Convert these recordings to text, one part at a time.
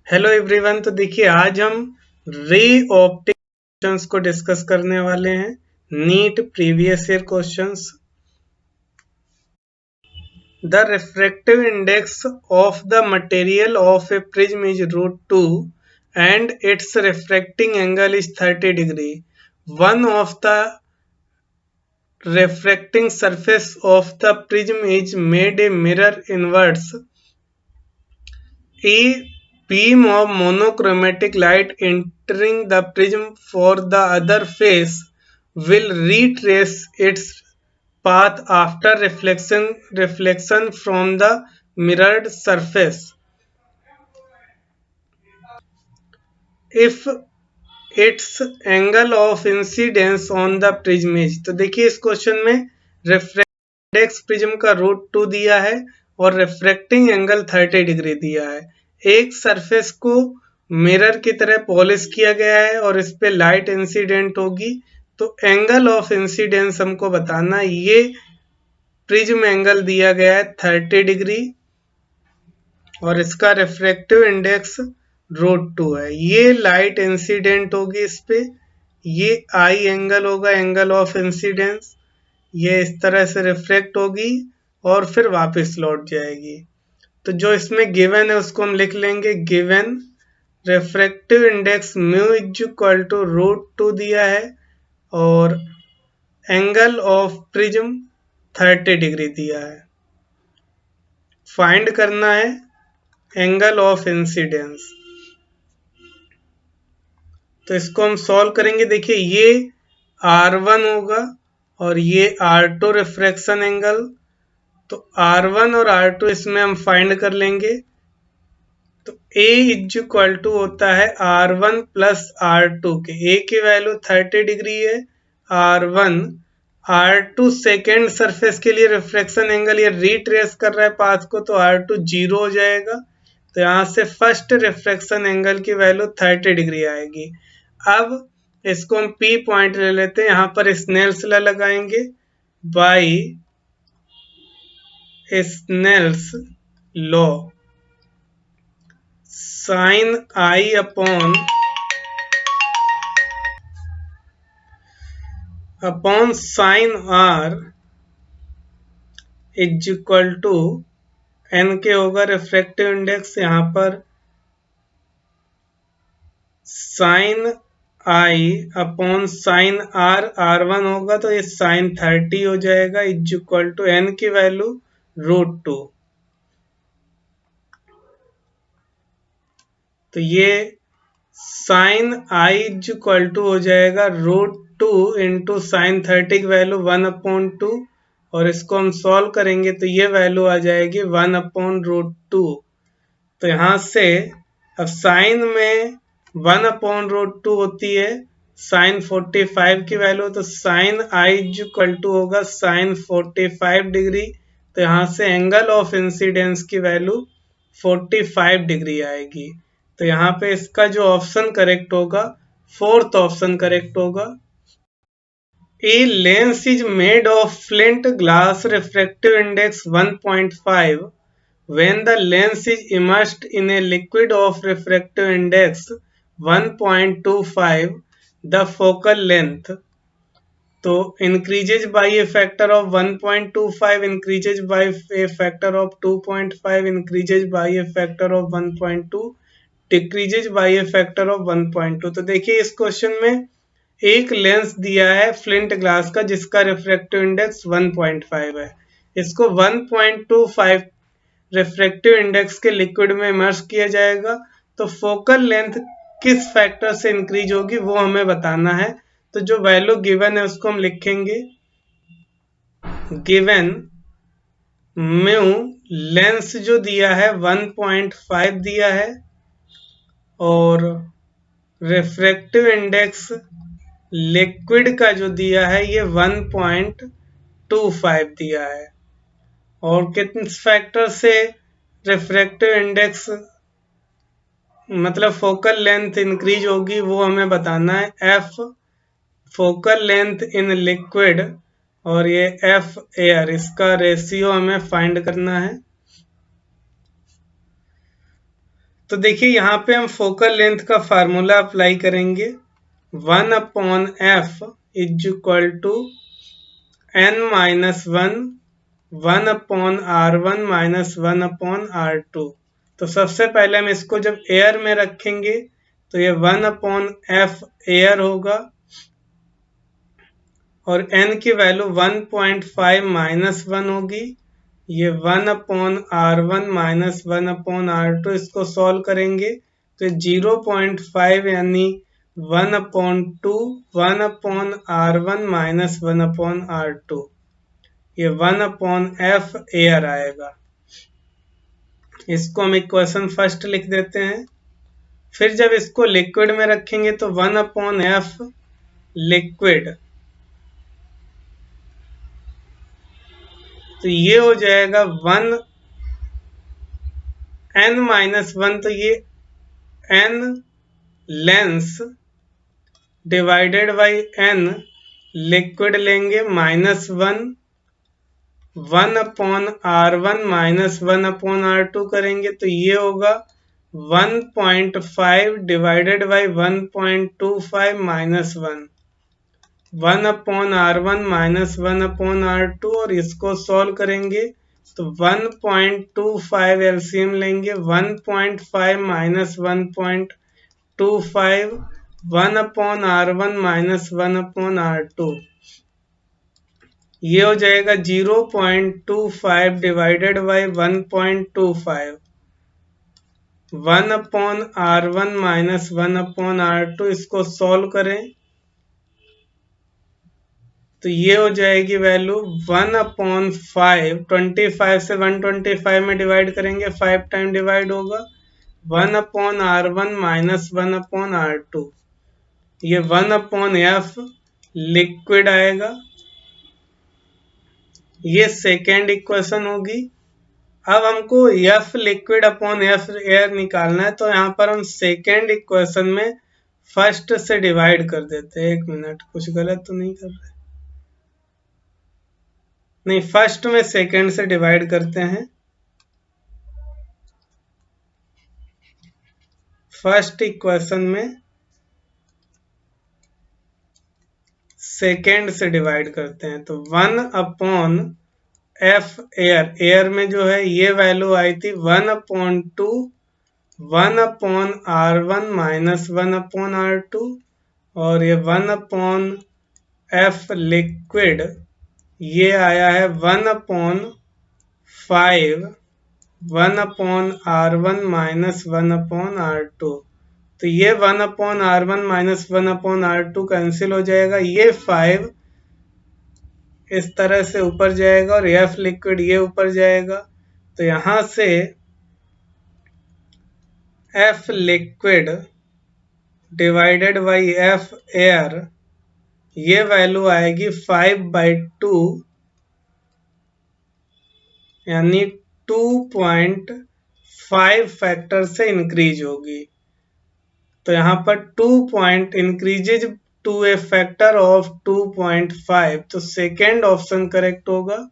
Hello everyone. तो देखिए आज हम रे ऑप्टिक क्वेश्चंस को डिस्कस करने वाले हैं। NEET previous year questions. The refractive index of the material of a prism is √2 and its refracting angle is 30 degree. One of the refracting surface of the prism is made a mirror inverse. A beam of monochromatic light entering the prism for the other face will retrace its path after reflection from the mirrored surface. If its angle of incidence on the prism is, तो देखिए इस question में refractive index prism का √2 दिया है और refracting angle 30 degree दिया है। एक सरफेस को मिरर की तरह पॉलिश किया गया है और इस पे लाइट इंसिडेंट होगी, तो एंगल ऑफ इंसिडेंस हमको बताना है। ये प्रिज्म एंगल दिया गया है 30 डिग्री और इसका रिफ्रैक्टिव इंडेक्स √2 है। ये लाइट इंसिडेंट होगी इस पे, ये आई एंगल होगा, एंगल ऑफ इंसिडेंस। ये इस तरह से रिफ्लेक्ट होगी और फिर वापस लौट जाएगी। तो जो इसमें गिवन है उसको हम लिख लेंगे। Given refractive index mu is equal to √2 दिया है और एंगल ऑफ प्रिज्म 30 डिग्री दिया है। फाइंड करना है एंगल ऑफ इंसिडेंस। तो इसको हम सॉल्व करेंगे। देखिए ये R1 होगा और ये R2 रिफ्रैक्शन एंगल। तो R1 और R2 इसमें हम फाइंड कर लेंगे। तो A इज इक्वल टू होता है R1 प्लस R2 के। A की वैल्यू 30 डिग्री है, R1 R2 सेकेंड सरफेस के लिए रिफ्रैक्शन एंगल, ये रीट्रेस कर रहा है पाथ को, तो R2 0 हो जाएगा। तो यहाँ से फर्स्ट रिफ्रैक्शन एंगल की वैल्यू 30 डिग्री आएगी। अब इसको हम P पॉइंट ले लेते हैं, यहाँ पर स्नेल्स लॉ लगाएंगे। By Snell's law sine I upon sine R is equal to N के होगा रिफ्रैक्टिव इंडेक्स। यहाँ पर sign I upon sign R1 होगा, तो ये साइन 30 हो जाएगा इज इक्वल टू N की वैल्यू √2। तो ये sine I is equal to हो जाएगा √2 इंटू साइन 30 की वैल्यू 1/2 और इसको हम सॉल्व करेंगे तो ये वैल्यू आ जाएगी 1/√2। तो यहाँ से अब साइन में 1/√2 होती है साइन 45 की वैल्यू, तो sine I is equal to होगा साइन 45 डिग्री। तो यहाँ से एंगल ऑफ इंसिडेंस की वैल्यू 45 डिग्री आएगी। तो यहाँ पे इसका जो ऑप्शन करेक्ट होगा, फोर्थ ऑप्शन करेक्ट होगा। A lens is made of flint glass, refractive index 1.5. When the lens is immersed in a liquid of refractive index 1.25, the focal length तो increases by a factor of 1.25, increases by a factor of 2.5, increases by a factor of 1.2, decreases bye A factor of 1.2। तो देखिए इस question में एक lens दिया है flint glass का जिसका रिफ्रैक्टिव इंडेक्स 1.5 है। इसको 1.25 रिफ्रैक्टिव इंडेक्स के लिक्विड में इमर्स किया जाएगा। तो फोकल लेंथ किस फैक्टर से इंक्रीज होगी वो हमें बताना है। तो जो वैल्यू गिवन है उसको हम लिखेंगे। गिवन म्यू लेंस जो दिया है 1.5 दिया है और रिफ्रैक्टिव इंडेक्स लिक्विड का जो दिया है ये 1.25 दिया है। और कितने फैक्टर से रिफ्रैक्टिव इंडेक्स मतलब फोकल लेंथ इंक्रीज होगी वो हमें बताना है। F focal length in liquid और ये F एयर, इसका रेशियो हमें फाइंड करना है। तो देखिए यहाँ पे हम फोकल लेंथ का फार्मूला अप्लाई करेंगे, 1/f is equal to n-1 1/r1 minus 1/r2। तो सबसे पहले हम इसको जब एयर में रखेंगे तो ये 1/f एयर होगा और n की वैल्यू 1.5 माइनस 1 होगी, ये 1/r1 माइनस 1/r2। इसको सॉल्व करेंगे तो 0.5 यानी 1/2 1/r1 माइनस 1/r2, ये 1/f एयर आएगा। इसको हम इक्वेशन फर्स्ट लिख देते हैं। फिर जब इसको लिक्विड में रखेंगे तो 1/f लिक्विड, तो ये हो जाएगा 1n-1, तो ये n lens divided by n liquid लेंगे, माइनस 1/r1 माइनस 1/r2 करेंगे तो ये होगा 1.5 divided by 1.25 minus 1/r1 minus 1/r2, और इसको सॉल्व करेंगे तो 1.25 एलसीएम लेंगे, 1.5 माइनस 1.25 1/r1 माइनस 1/r2, ये हो जाएगा 0.25 divided by 1.25 1/r1 minus 1/r2। इसको सॉल्व करें तो ये हो जाएगी वैल्यू 1/5, 25 से 125 में डिवाइड करेंगे, 5 टाइम डिवाइड होगा, 1/r1 माइनस 1/r2, ये 1/f लिक्विड आएगा। ये सेकेंड इक्वेशन होगी। अब हमको f liquid upon f air निकालना है, तो यहाँ पर हम सेकेंड इक्वेशन में फर्स्ट से डिवाइड कर देते हैं। एक मिनट, कुछ गलत तो नहीं कर रहे? नहीं, फर्स्ट में सेकेंड से डिवाइड करते हैं। फर्स्ट इक्वेशन में सेकेंड से डिवाइड करते हैं, तो 1/f एयर में जो है ये वैल्यू आई थी 1/2 1/r1 माइनस 1/r2, और ये 1/f लिक्विड ये आया है 1/5 1/r1 माइनस 1/r2। तो ये 1/r1 माइनस 1/r2 कैंसिल हो जाएगा, ये 5 इस तरह से ऊपर जाएगा और f लिक्विड ये ऊपर जाएगा। तो यहां से f liquid divided by f air, ये वैल्यू आएगी 5/2 यानी 2.5 फैक्टर से इंक्रीज होगी। तो यहाँ पर 2 point increases to a factor of 2.5, तो सेकेंड ऑप्शन करेक्ट होगा।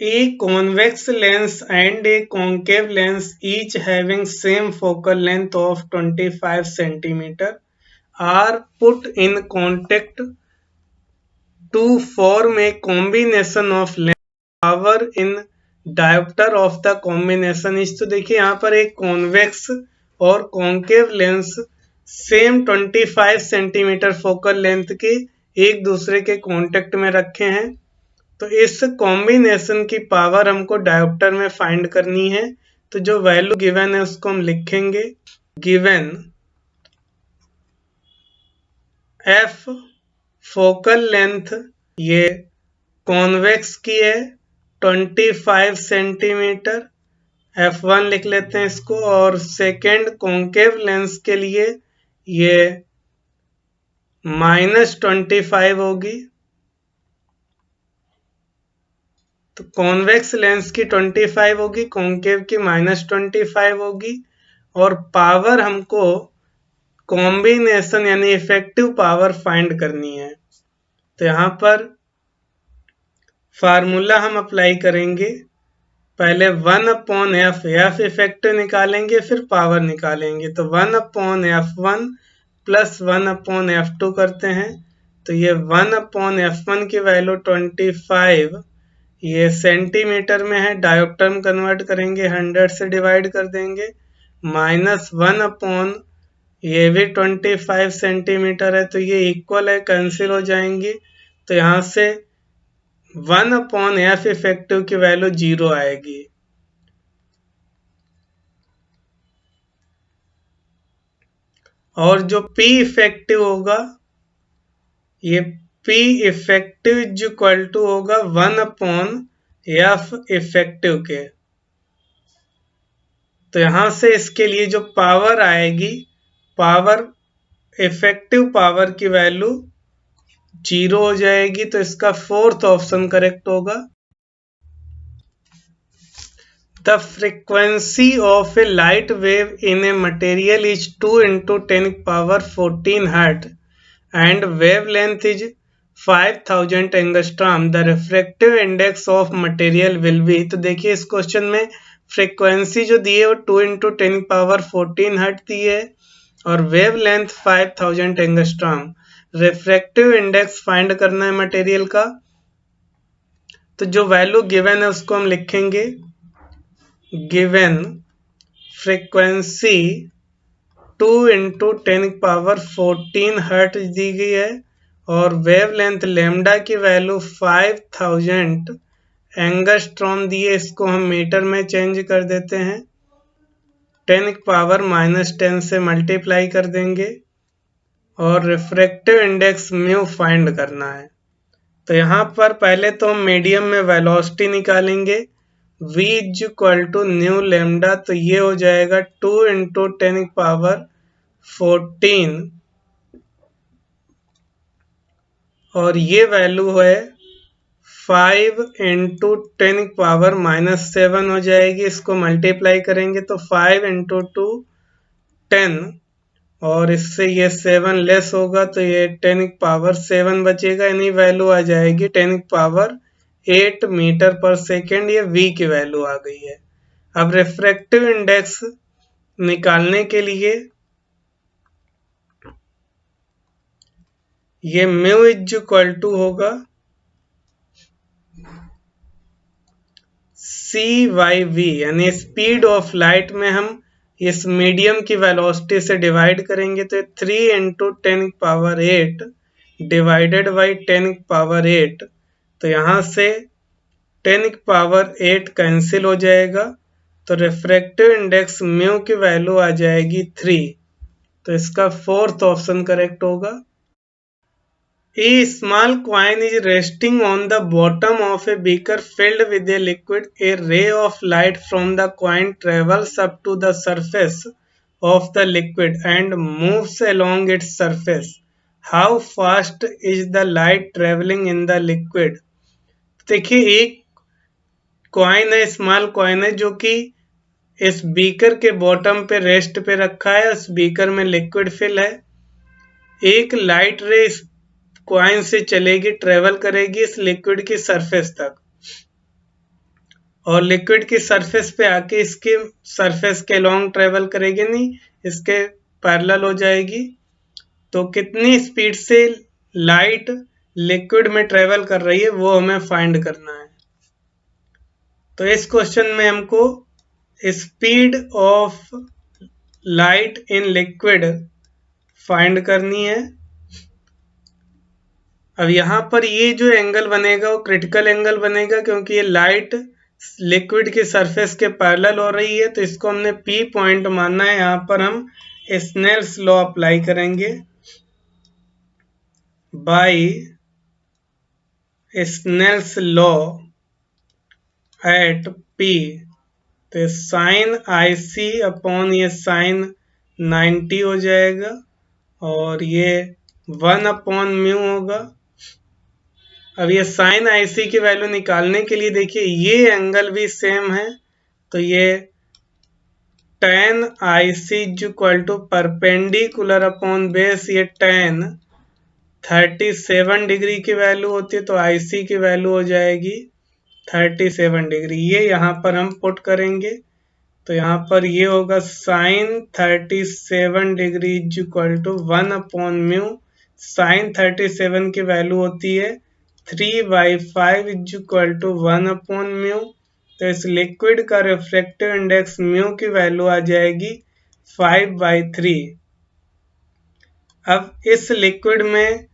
A convex lens and a concave lens each having same focal length of 25 centimetre are put in contact to form a combination of lens power in dioptre of the combination is. तो देखिए यहाँ पर एक convex और concave lens same 25 centimetre focal length के एक दूसरे के कांटेक्ट में रखे हैं। तो इस कॉम्बिनेशन की पावर हमको डायोप्टर में फाइंड करनी है। तो जो वैल्यू गिवन है उसको हम लिखेंगे, गिवन एफ फोकल लेंथ ये कॉन्वेक्स की है 25 सेंटीमीटर, F1 लिख लेते हैं इसको, और सेकेंड कॉन्केव लेंस के लिए ये -25 होगी। तो कॉन्वेक्स लेंस की 25 होगी, कॉन्केव की -25 होगी, और पावर हमको कॉम्बिनेशन यानी इफेक्टिव पावर फाइंड करनी है। तो यहाँ पर फार्मूला हम अप्लाई करेंगे, पहले 1/f, एफ इफेक्टिव निकालेंगे फिर पावर निकालेंगे, तो 1/f1 प्लस 1/f2 करते हैं, तो ये 1/f1 की वैल्यू 25 ये सेंटीमीटर में है, डायोप्टर कन्वर्ट करेंगे 100 से डिवाइड कर देंगे, माइनस 1 ये भी 25 सेंटीमीटर है, तो ये इक्वल है, कैंसिल हो जाएंगी, तो यहाँ से 1/f इफेक्टिव की वैल्यू 0 आएगी। और जो P इफेक्टिव होगा, ये P इफेक्टिव इक्वल टू होगा 1/f इफेक्टिव के, तो यहां से इसके लिए जो पावर आएगी, पावर इफेक्टिव पावर की वैल्यू 0 हो जाएगी, तो इसका फोर्थ ऑप्शन करेक्ट होगा। The frequency of a light wave in a material is 2 into 10 power 14 Hz and wavelength is 5000 angstrom. The refractive index of material will be, तो देखिए इस question में फ्रीक्वेंसी जो दी है वो 2 into 10 power 14 Hz दी है और wave length 5000 angstrom. Refractive index find करना है मटेरियल का, तो जो वैल्यू गिवन है उसको हम लिखेंगे, given frequency 2 into 10 power 14 hertz दी गई है और वेव लेंथ लेमडा की वैल्यू 5000 एंगस्ट्रॉम दी है, इसको हम मीटर में चेंज कर देते हैं, 10 पावर -10 से मल्टीप्लाई कर देंगे और रिफ्रैक्टिव इंडेक्स म्यू फाइंड करना है। तो यहाँ पर पहले तो हम मीडियम में वेलोसिटी निकालेंगे, v is equal to nu lambda, तो ये हो जाएगा 2 into 10 पावर 14 और ये वैल्यू है 5 into 10 पावर -7 हो जाएगी, इसको मल्टीप्लाई करेंगे तो 5 into 2 10 और इससे ये 7 लेस होगा, तो ये 10 पावर 7 बचेगा, यानी वैल्यू आ जाएगी 10 पावर 8 मीटर पर सेकेंड, ये v की वैल्यू आ गई है। अब रिफ्रैक्टिव इंडेक्स निकालने के लिए ये म्यू इज इक्वल टू होगा CY/V, यानी स्पीड ऑफ लाइट में हम इस मीडियम की वेलोसिटी से डिवाइड करेंगे, तो 3 into 10 power 8 divided by 10 power 8, तो यहाँ से 10 पावर 8 कैंसिल हो जाएगा, तो रिफ्रैक्टिव इंडेक्स म्यू की वैल्यू आ जाएगी 3, तो इसका फोर्थ ऑप्शन करेक्ट होगा। A small coin is resting on the bottom of a beaker filled with a liquid. A ray of light from the coin travels up to the surface of the liquid and moves along its surface. How fast is the light traveling in the liquid? देखिए एक coin है, small coin है, जो कि इस beaker के bottom पे rest पे रखा है, उस बीकर में लिक्विड फिल है, एक लाइट रे इस कॉइन से चलेगी, ट्रेवल करेगी इस लिक्विड की सरफेस तक और लिक्विड की सरफेस पे आके इसके सरफेस के लॉन्ग ट्रेवल करेगी, नहीं इसके पैरेलल हो जाएगी, तो कितनी स्पीड से लाइट लिक्विड में ट्रेवल कर रही है वो हमें फाइंड करना है। तो इस क्वेश्चन में हमको speed of light in liquid find करनी है। अब यहाँ पर ये जो एंगल बनेगा वो क्रिटिकल एंगल बनेगा, क्योंकि ये लाइट लिक्विड की सरफेस के पैरेलल हो रही है, तो इसको हमने P पॉइंट मानना है। यहाँ पर हम स्नेल्स लॉ अप्लाई करेंगे, by Snell's law at P, तो साइन IC अपॉन ये साइन 90 हो जाएगा और ये 1/μ होगा। अब ये साइन IC की वैल्यू निकालने के लिए देखिए ये एंगल भी सेम है, तो ये tan IC equal to perpendicular upon base, ये tan 37 डिग्री की वैल्यू होती है, तो IC की वैल्यू हो जाएगी 37 डिग्री, ये यहाँ पर हम पुट करेंगे। तो यहाँ पर ये होगा sine 37 degree is equal to 1/म्यू। साइन 37 की वैल्यू होती है 3/5 इज इक्वल टू 1/म्यू। तो इस लिक्विड का रिफ्रैक्टिव इंडेक्स म्यू की वैल्यू आ जाएगी 5/3। अब इस लिक्विड में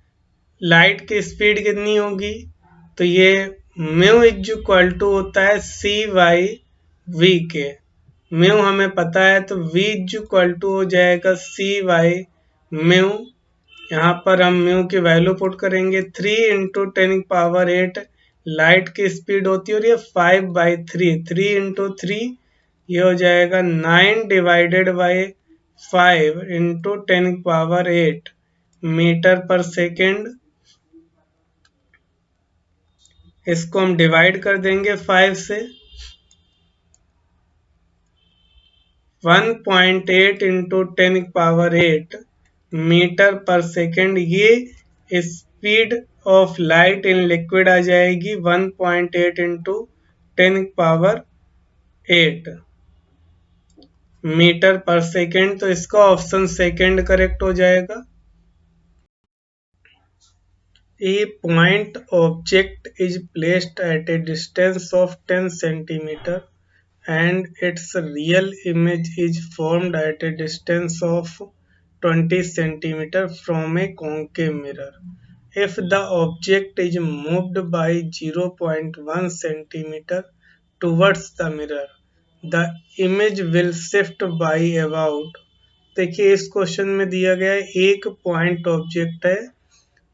लाइट की स्पीड कितनी होगी, तो ये म्यू इज इक्वल टू होता है c/v के। म्यू हमें पता है, तो v इज इक्वल टू हो जाएगा c/म्यू। यहाँ पर हम म्यू की वैल्यू पुट करेंगे 3 × 10⁸ लाइट की स्पीड होती है, और ये 5/3, 3 × 3 ये हो जाएगा 9/5 × 10⁸ मीटर पर सेकेंड। इसको हम डिवाइड कर देंगे 5 से। 1.8 × 10⁸ मीटर पर सेकेंड, ये speed of light in liquid आ जाएगी 1.8 × 10⁸ मीटर पर सेकेंड। तो इसका ऑप्शन सेकेंड करेक्ट हो जाएगा। A point object is placed at a distance of 10 centimeter and its real image is formed at a distance of 20 centimeter from a concave mirror. If the object is moved by 0.1 centimeter towards the mirror, the image will shift by about। देखिए इस question में दिया गया है एक point object है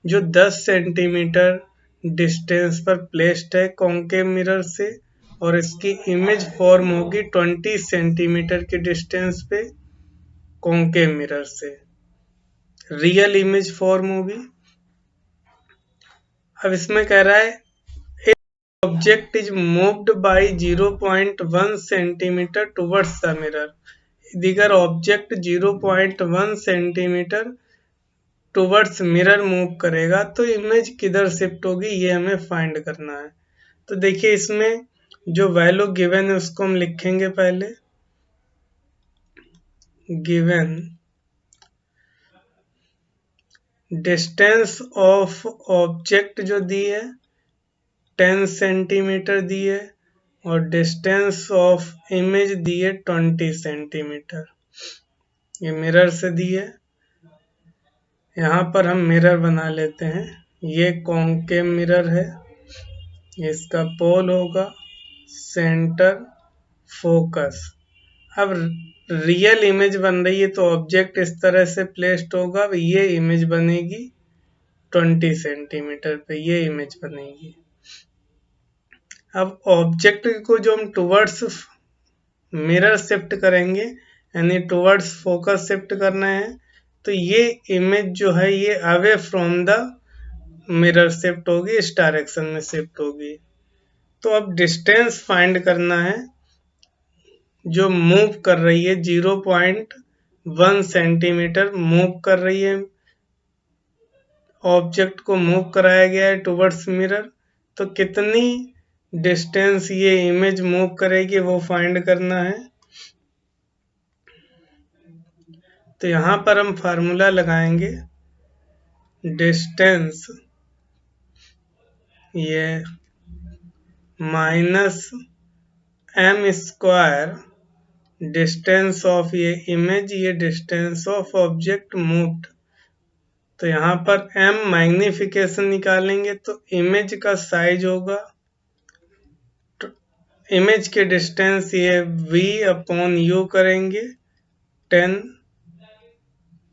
जो 10 centimetre distance पर प्लेस्ड है कॉन्केव मिरर से, और इसकी इमेज फॉर्म होगी 20 सेंटीमीटर की डिस्टेंस पे कॉन्केव मिरर से। रियल इमेज फॉर्म होगी। अब इसमें कह रहा है object is moved by 0.1 centimetre towards the mirror. दिगर object 0.1 centimetre towards mirror move करेगा तो इमेज किधर शिफ्ट होगी, ये हमें फाइंड करना है। तो देखिए इसमें जो वैल्यू गिवन है उसको हम लिखेंगे पहले। गिवन डिस्टेंस ऑफ ऑब्जेक्ट जो दी है 10 सेंटीमीटर दी है, और डिस्टेंस ऑफ इमेज दी है 20 सेंटीमीटर। ये मिरर से दी है। यहाँ पर हम मिरर बना लेते हैं। ये कॉन्केव मिरर है, इसका पोल होगा सेंटर फोकस। अब रियल इमेज बन रही है तो ऑब्जेक्ट इस तरह से प्लेस्ड होगा, ये इमेज बनेगी 20 सेंटीमीटर पे, ये इमेज बनेगी। अब ऑब्जेक्ट को जो हम टुवर्ड्स मिरर शिफ्ट करेंगे, यानी टुवर्ड्स फोकस शिफ्ट करना है, तो ये इमेज जो है ये away from the mirror shift होगी, इस डायरेक्शन में शिफ्ट होगी। तो अब डिस्टेंस फाइंड करना है जो मूव कर रही है 0.1 सेंटीमीटर मूव कर रही है, ऑब्जेक्ट को मूव कराया गया है टुवर्ड्स मिरर। तो कितनी डिस्टेंस ये इमेज मूव करेगी वो फाइंड करना है। तो यहाँ पर हम फार्मूला लगाएंगे डिस्टेंस ये -m² डिस्टेंस ऑफ ये इमेज, ये डिस्टेंस ऑफ ऑब्जेक्ट मूव्ड। तो यहाँ पर m मैग्निफिकेशन निकालेंगे तो इमेज का साइज होगा, इमेज के डिस्टेंस ये v/u करेंगे 10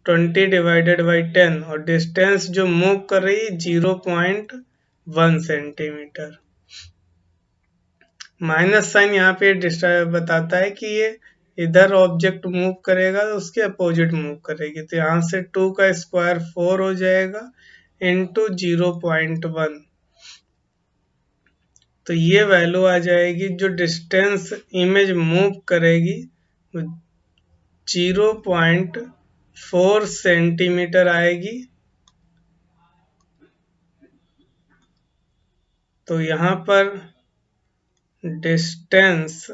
20 डिवाइडेड बाई 10, और डिस्टेंस जो मूव कर रही है 0.1 सेंटीमीटर। माइनस साइन यहाँ पे बताता है कि ये इधर ऑब्जेक्ट मूव करेगा तो उसके अपोजिट मूव करेगी। तो यहाँ से 2 का स्क्वायर 4 हो जाएगा इंटू 0.1। तो ये वैल्यू आ जाएगी जो डिस्टेंस इमेज मूव करेगी 0.4 सेंटीमीटर आएगी। तो यहाँ पर distance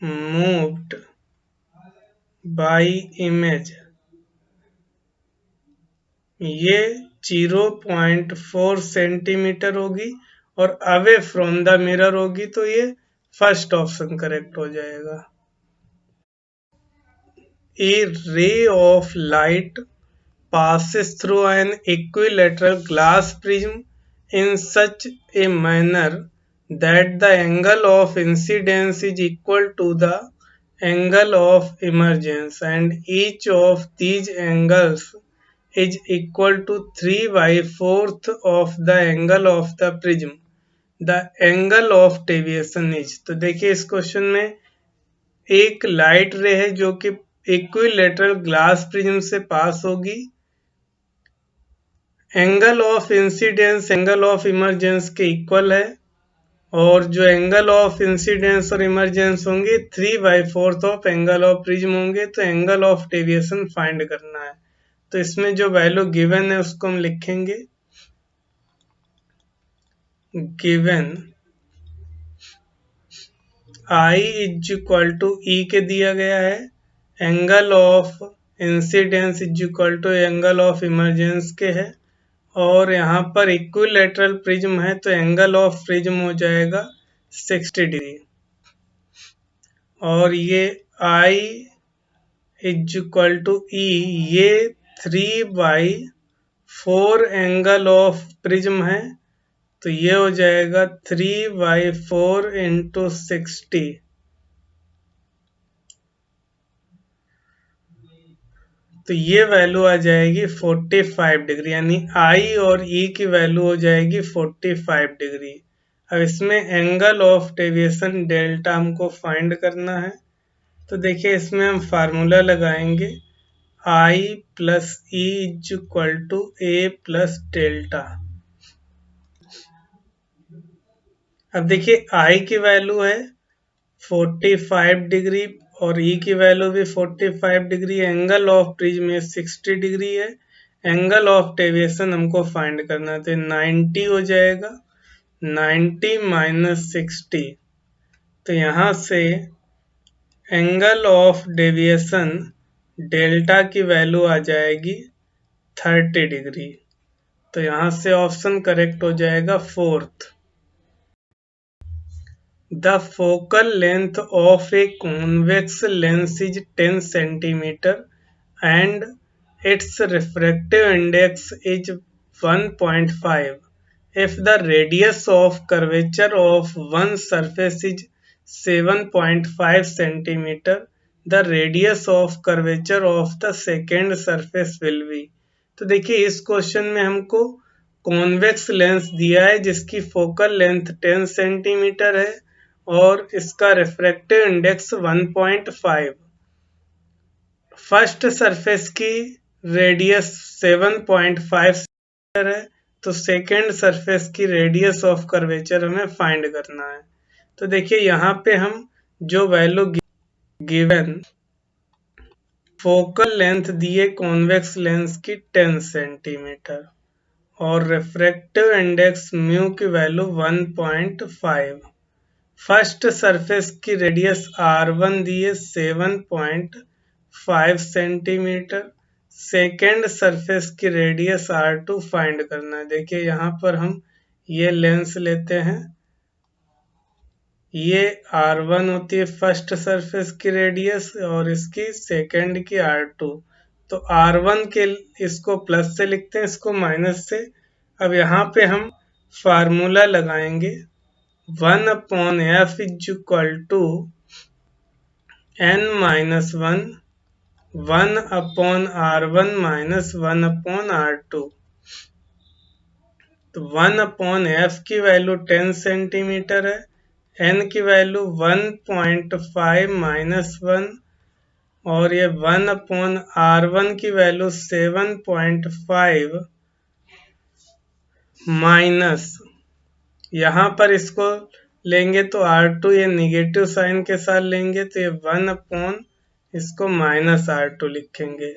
moved by image, ये 0.4 सेंटीमीटर होगी और अवे फ्रॉम द मिरर होगी, तो ये फर्स्ट ऑप्शन करेक्ट हो जाएगा। A ray of light passes through an equilateral glass prism in such a manner that the angle of incidence is equal to the angle of emergence, and each of these angles is equal to 3 by 4th of the angle of the prism. The angle of deviation is, तो देखिए इस question में एक light रे है जो कि equilateral glass prism से पास होगी, angle of incidence angle of emergence के इक्वल है, और जो एंगल ऑफ इंसिडेंस और इमरजेंस होंगे 3/4 ऑफ एंगल ऑफ प्रिज्म होंगे, तो एंगल ऑफ डेविएशन फाइंड करना है। तो इसमें जो वैल्यू गिवन है उसको हम लिखेंगे, given I is equal to E के दिया गया है, angle of incidence is equal to angle of emergence के है, और यहाँ पर इक्विलेटरल प्रिज्म है तो एंगल ऑफ प्रिज्म हो जाएगा 60 डिग्री, और ये I इज इक्वल टू ई, ये 3/4 एंगल ऑफ प्रिज्म है, तो ये हो जाएगा 3/4 इंटू 60, तो ये वैल्यू आ जाएगी 45 डिग्री, यानी आई और ई की वैल्यू हो जाएगी 45 डिग्री। अब इसमें एंगल ऑफ डेविएशन डेल्टा हमको फाइंड करना है, तो देखिए इसमें हम फार्मूला लगाएंगे, I plus E is equal to A plus delta. अब देखिए आई की वैल्यू है 45 डिग्री और ई की वैल्यू भी 45 डिग्री, एंगल ऑफ प्रिज्म में 60 डिग्री है, एंगल ऑफ डेविएशन हमको फाइंड करना है, तो 90 हो जाएगा, 90 माइनस 60, तो यहाँ से एंगल ऑफ डेविएशन डेल्टा की वैल्यू आ जाएगी 30 डिग्री, तो यहाँ से ऑप्शन करेक्ट हो जाएगा fourth. The focal length of a convex lens is 10 centimeter and its refractive index is 1.5. If the radius of curvature of one surface is 7.5 centimeter, the radius of curvature of the second surface will be. तो देखिए इस question में हमको convex lens दिया है जिसकी focal length 10 centimetre है और इसका रिफ्रैक्टिव इंडेक्स 1.5, फर्स्ट सरफेस की रेडियस 7.5 सेंटीमीटर है, तो सेकेंड सरफेस की रेडियस ऑफ कर्वेचर हमें फाइंड करना है। तो देखिए यहाँ पे हम जो वैल्यू गिवन फोकल लेंथ दिए कॉन्वेक्स लेंस की 10 सेंटीमीटर और रिफ्रैक्टिव इंडेक्स म्यू की वैल्यू 1.5, फर्स्ट सरफेस की रेडियस R1 दिए 7.5 सेंटीमीटर, सेकेंड सरफेस की रेडियस R2 फाइंड करना है। देखिए यहाँ पर हम ये लेंस लेते हैं, ये R1 होती है फर्स्ट सरफेस की रेडियस और इसकी सेकेंड की R2, तो R1 के इसको प्लस से लिखते हैं, इसको माइनस से। अब यहाँ पे हम फार्मूला लगाएंगे, 1/f is equal to n minus 1, 1/r1 minus 1/r2, तो 1/f की वैल्यू 10 सेंटीमीटर है, n की वैल्यू 1.5 माइनस 1 और ये 1/r1 की वैल्यू 7.5 माइनस, यहाँ पर इसको लेंगे तो R2 ये निगेटिव साइन के साथ लेंगे तो ये 1/ इसको माइनस R2 लिखेंगे,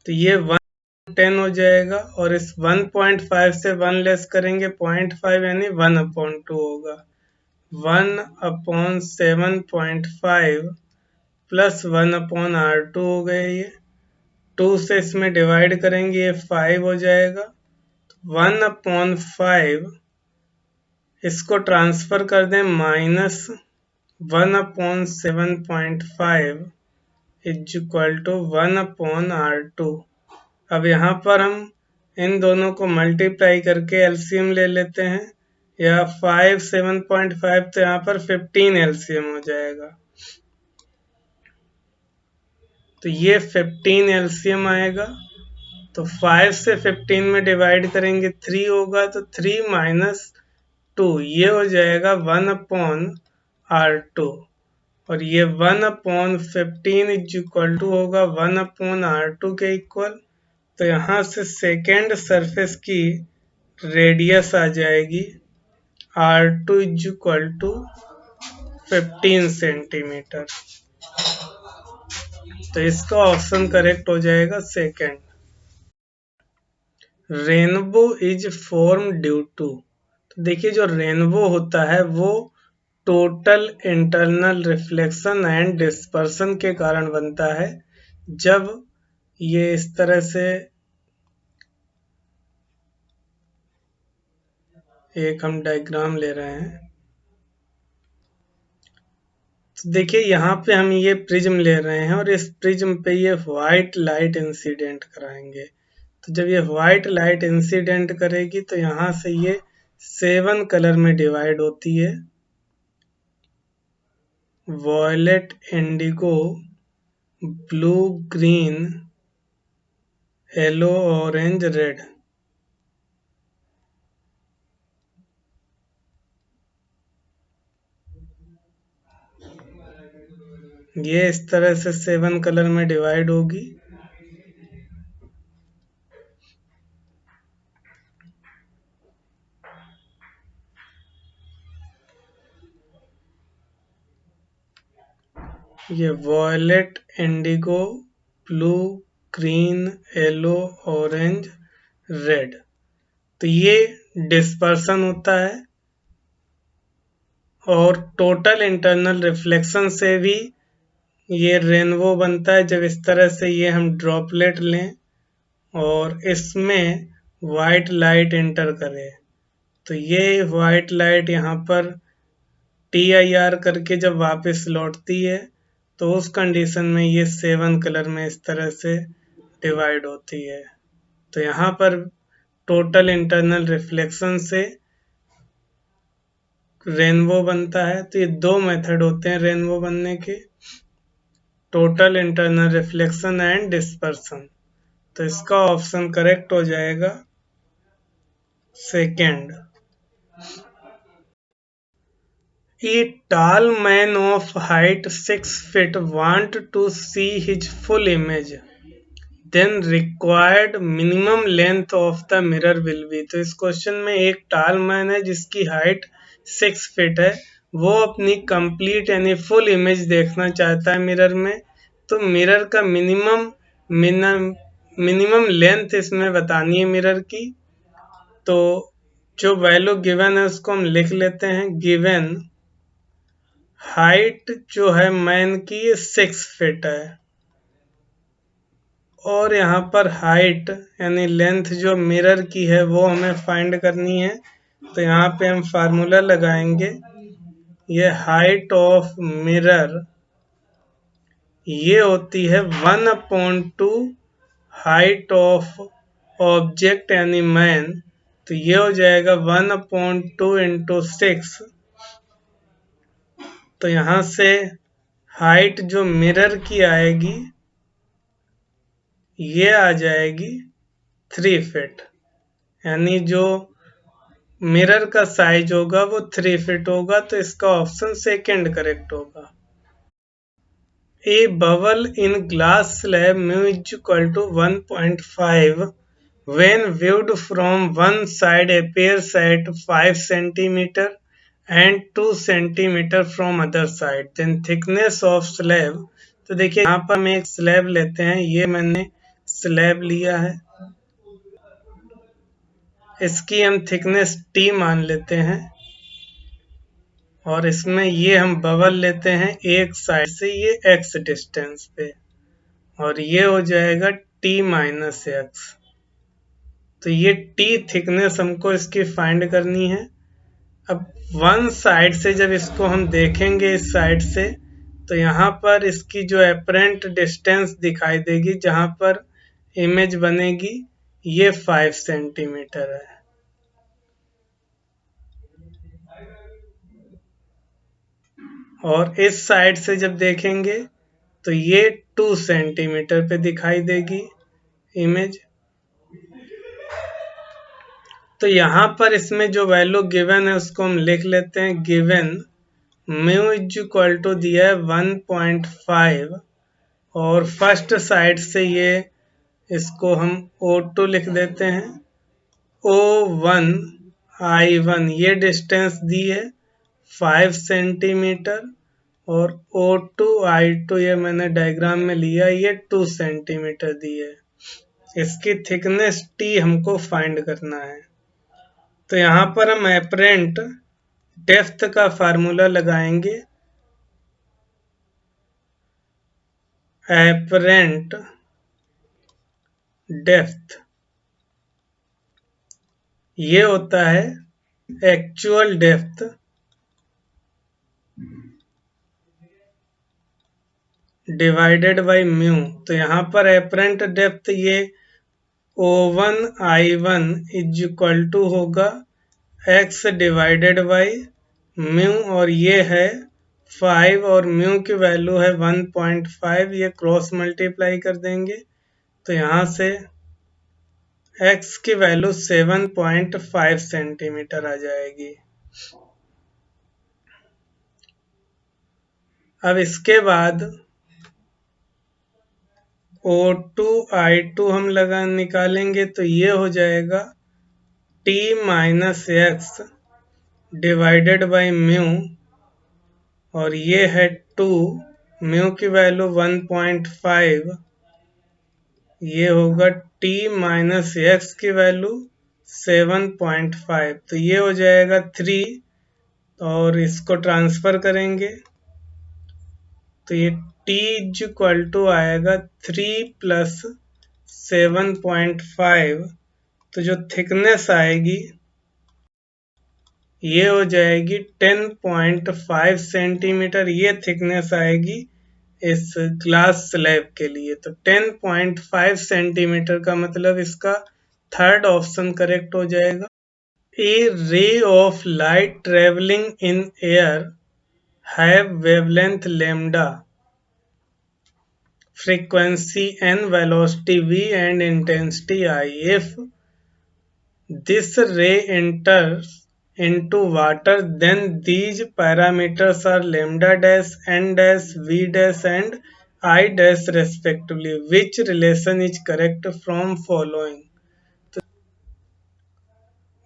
तो ये 1 10 हो जाएगा, और इस 1.5 से 1 लेस करेंगे 0.5 यानी 1/2 होगा। 1/7.5 प्लस 1/R2 हो गए ये। 2 से इसमें डिवाइड करेंगे ये 5 हो जाएगा। 1/5 इसको ट्रांसफर कर दें -1/7.5 इज इक्वल टू 1/R2। अब यहाँ पर हम इन दोनों को मल्टीप्लाई करके एलसीएम ले लेते हैं, या 5 7.5 तो यहाँ पर 15 एलसीएम हो जाएगा। तो ये 15 एलसीएम आएगा। तो 5 से 15 में डिवाइड करेंगे 3 होगा, तो 3 माइनस 2 ये हो जाएगा 1/R2, और ये 1/15 इज इक्वल टू होगा 1/R2 के इक्वल। तो यहाँ से सेकेंड सरफेस की रेडियस आ जाएगी R2 is equal to 15 centimetre. तो इसका ऑप्शन करेक्ट हो जाएगा second. Rainbow is form due to, तो देखिए जो रेनबो होता है वो total internal reflection and dispersion के कारण बनता है। जब ये इस तरह से एक हम डायग्राम ले रहे हैं, तो देखिए यहाँ पे हम ये प्रिज्म ले रहे हैं और इस प्रिज्म पे ये व्हाइट लाइट इंसिडेंट कराएंगे। तो जब ये व्हाइट लाइट इंसिडेंट करेगी तो यहाँ से ये 7 कलर में डिवाइड होती है, violet, indigo, blue, green, yellow, orange, red. ये इस तरह से 7 कलर में डिवाइड होगी। ये violet, indigo, blue, green, yellow, orange, red. तो ये डिस्पर्सन होता है, और टोटल इंटरनल रिफ्लेक्शन से भी ये रेनबो बनता है। जब इस तरह से ये हम ड्रॉपलेट लें और इसमें वाइट लाइट एंटर करें, तो ये वाइट लाइट यहाँ पर TIR करके जब वापस लौटती है तो उस कंडीशन में ये 7 कलर में इस तरह से डिवाइड होती है। तो यहाँ पर टोटल इंटरनल रिफ्लेक्शन से रेनबो बनता है। तो ये दो मेथड होते हैं रेनबो बनने के, total internal reflection and dispersion. तो इसका ऑप्शन करेक्ट हो जाएगा second. A tall man of height 6 feet want to see his full image, then required minimum length of the mirror will be। तो इस क्वेश्चन में एक टाल मैन है जिसकी हाइट 6 फीट है, वो अपनी कंप्लीट यानी फुल इमेज देखना चाहता है मिरर में। तो मिरर का मिनिमम लेंथ इसमें बतानी है मिरर की। तो जो वैल्यू गिवन है उसको हम लिख लेते हैं। गिवन हाइट जो है मैन की 6 फीट है, और यहाँ पर हाइट यानी लेंथ जो मिरर की है वो हमें फाइंड करनी है। तो यहाँ पे हम फार्मूला लगाएंगे, ये हाइट ऑफ मिरर ये होती है 1/2 हाइट ऑफ ऑब्जेक्ट यानी मैन। तो ये हो जाएगा 1/2 इंटू 6। तो यहाँ से हाइट जो मिरर की आएगी ये आ जाएगी 3 फीट, यानी जो मिरर का साइज होगा वो 3 फीट होगा। तो इसका ऑप्शन सेकेंड करेक्ट होगा। A bubble in glass slab mu is equal to 1.5 when viewed from one side appears at 5 centimeter and 2 centimeter from other side, then thickness of slab। तो देखिए यहाँ पर हम एक स्लैब लेते हैं, ये मैंने स्लैब लिया है इसकी हम थिकनेस टी मान लेते हैं और इसमें ये हम बबल लेते हैं एक साइड से ये एक्स डिस्टेंस पे और ये हो जाएगा टी माइनस एक्स। तो ये टी थिकनेस हमको इसकी फाइंड करनी है। अब वन साइड से जब इसको हम देखेंगे इस साइड से तो यहाँ पर इसकी जो एपरेंट डिस्टेंस दिखाई देगी जहाँ पर इमेज बनेगी ये 5 सेंटीमीटर है। और इस साइड से जब देखेंगे तो ये 2 सेंटीमीटर पे दिखाई देगी इमेज। तो यहाँ पर इसमें जो वैल्यू गिवन है उसको हम लिख लेते हैं। Given mu is equal to दिया है 1.5 और फर्स्ट साइड से ये इसको हम O2 लिख देते हैं। O1 I1 ये डिस्टेंस दी है 5 सेंटीमीटर और O2 I2 ये मैंने डायग्राम में लिया ये 2 सेंटीमीटर दी है। इसकी थिकनेस T हमको फाइंड करना है। तो यहाँ पर हम एपरेंट डेप्थ का फार्मूला लगाएंगे। एपरेंट डेप्थ ये होता है actual depth divided by mu. तो यहाँ पर एपरेंट डेप्थ ये O1 I1 is equal to होगा x डिवाइडेड बाय म्यू और ये है 5 और म्यू की वैल्यू है 1.5 ये क्रॉस मल्टीप्लाई कर देंगे तो यहाँ से x की वैल्यू 7.5 सेंटीमीटर आ जाएगी। अब इसके बाद O2 I2 हम निकालेंगे तो ये हो जाएगा T minus x divided by mu और ये है 2 म्यू की वैल्यू 1.5 ये होगा T माइनस एक्स की वैल्यू 7.5 तो ये हो जाएगा 3 और इसको ट्रांसफर करेंगे तो ये T इज इक्वल टू आएगा 3 प्लस 7.5 तो जो थिकनेस आएगी ये हो जाएगी 10.5 सेंटीमीटर ये थिकनेस आएगी इस ग्लास स्लैब के लिए। तो 10.5 सेंटीमीटर का मतलब इसका थर्ड ऑप्शन करेक्ट हो जाएगा। A ray of light travelling in air have wavelength lambda frequency n velocity v and intensity I. If this ray enters into water then these parameters are lambda dash n dash v dash and I dash respectively. Which relation is correct from following? तो